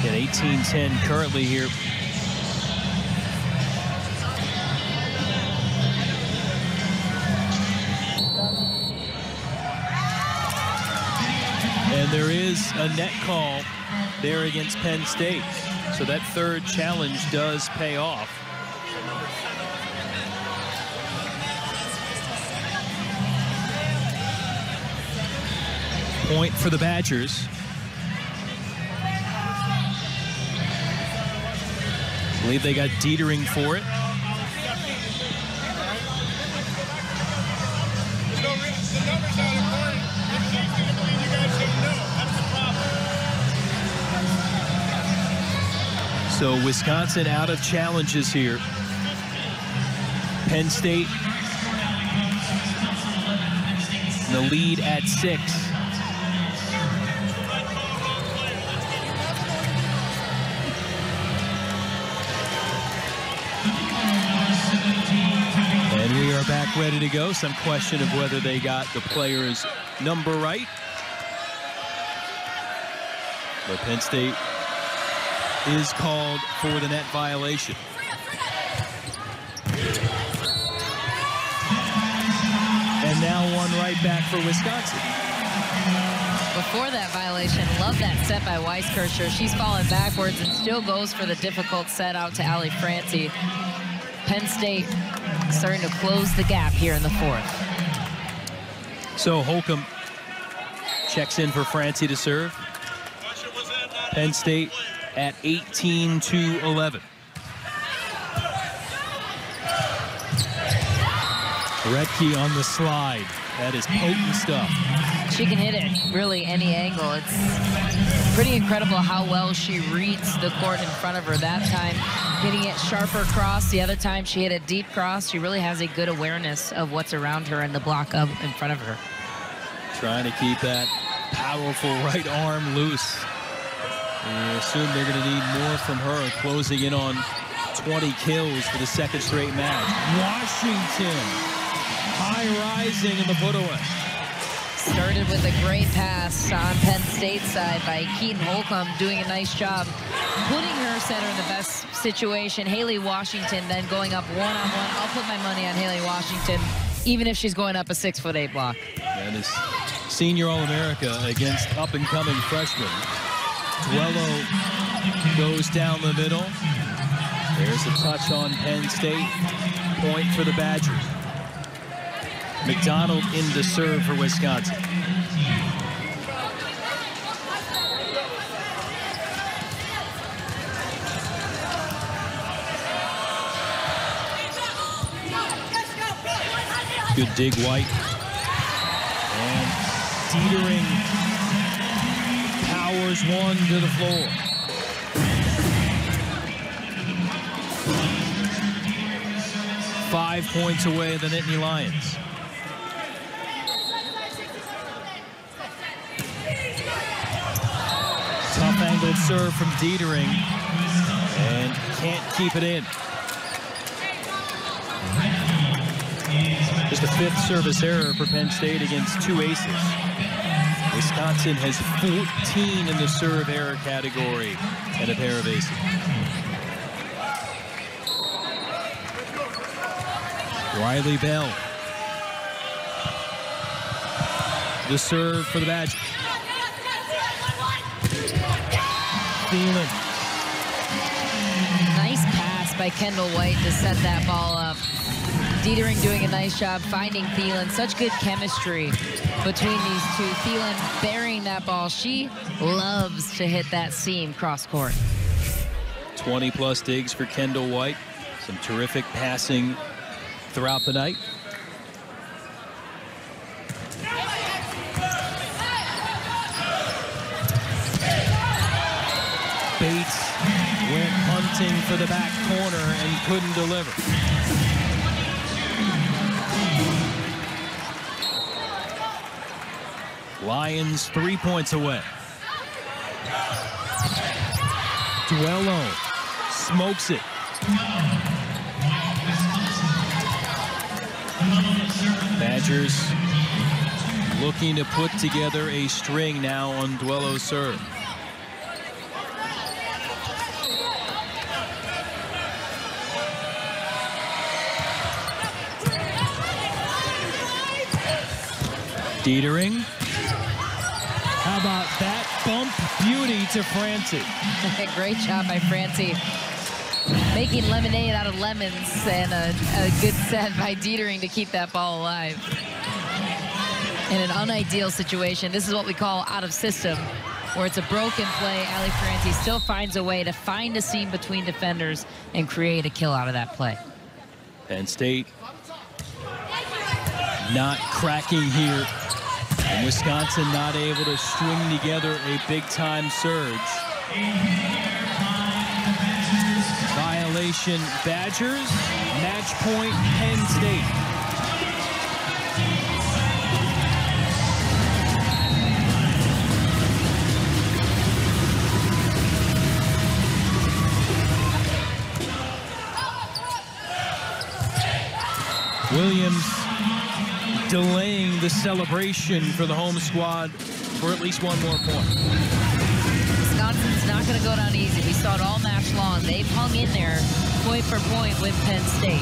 At 18-10 currently here. And there is a net call there against Penn State. So that third challenge does pay off. Point for the Badgers. I believe they got Dietering for it. So Wisconsin out of challenges here. Penn State in the lead at 6. And we are back ready to go. Some question of whether they got the player's number right. But Penn State is called for the net violation. And now one right back for Wisconsin. Before that violation, love that set by Weiskircher. She's falling backwards and still goes for the difficult set out to Ali Francie. Penn State starting to close the gap here in the 4th. So Holcomb checks in for Francie to serve. Penn State at 18-11. Redke on the slide. That is potent stuff. She can hit it really any angle. It's pretty incredible how well she reads the court in front of her. That time hitting it sharper cross. The other time she hit it deep cross. She really has a good awareness of what's around her and the block up in front of her. Trying to keep that powerful right arm loose. I assume they're going to need more from her, closing in on 20 kills for the 2nd straight match. Washington, high rising in the put away. Started with a great pass on Penn State's side by Keaton Holcomb, doing a nice job putting her setter in the best situation. Haley Washington then going up one-on-one. I'll put my money on Haley Washington, even if she's going up a 6'8" block. That is senior All-America against up-and-coming freshmen. Duello goes down the middle. There's a touch on Penn State. Point for the Badgers. McDonald in to serve for Wisconsin. Good dig, White. And Dietering powers one to the floor. Five points away, the Nittany Lions. Tough angled serve from Dietering, and can't keep it in. Just the 5th service error for Penn State against 2 aces. Wisconsin has 14 in the serve error category and a pair of aces. Riley Bell. The serve for the Badgers. Thielen. Nice pass by Kendall White to set that ball up. Dietering doing a nice job finding Thielen. Such good chemistry between these two. Thielen burying that ball. She loves to hit that seam cross court. 20+ digs for Kendall White. Some terrific passing throughout the night. Bates went hunting for the back corner and couldn't deliver. Lions 3 points away. Duello smokes it. Badgers looking to put together a string now on Duello's serve. Dietering. How about that bump beauty to Francie? Great job by Francie. Making lemonade out of lemons, and a good set by Dietering to keep that ball alive. In an unideal situation, this is what we call out of system, where it's a broken play. Ali Ferranti still finds a way to find a seam between defenders and create a kill out of that play. Penn State not cracking here. And Wisconsin not able to string together a big-time surge. Violation Badgers, match point Penn State. Williams delaying the celebration for the home squad for at least one more point. Wisconsin's not going to go down easy. We saw it all match long. They've hung in there point for point with Penn State.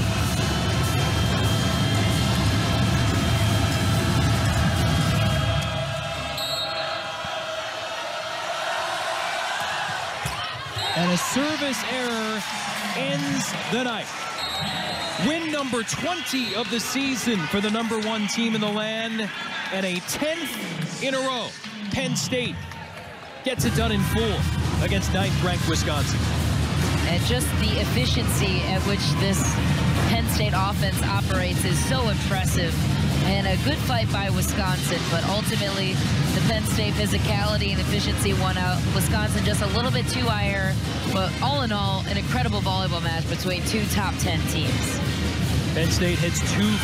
And a service error ends the night. Win number 20 of the season for the #1 team in the land, and a 10th in a row. Penn State gets it done in full against 9th-ranked Wisconsin. And just the efficiency at which this Penn State offense operates is so impressive. And a good fight by Wisconsin, but ultimately the Penn State physicality and efficiency won out. Wisconsin just a little bit too higher, but all in all, an incredible volleyball match between two top 10 teams. Penn State hits 2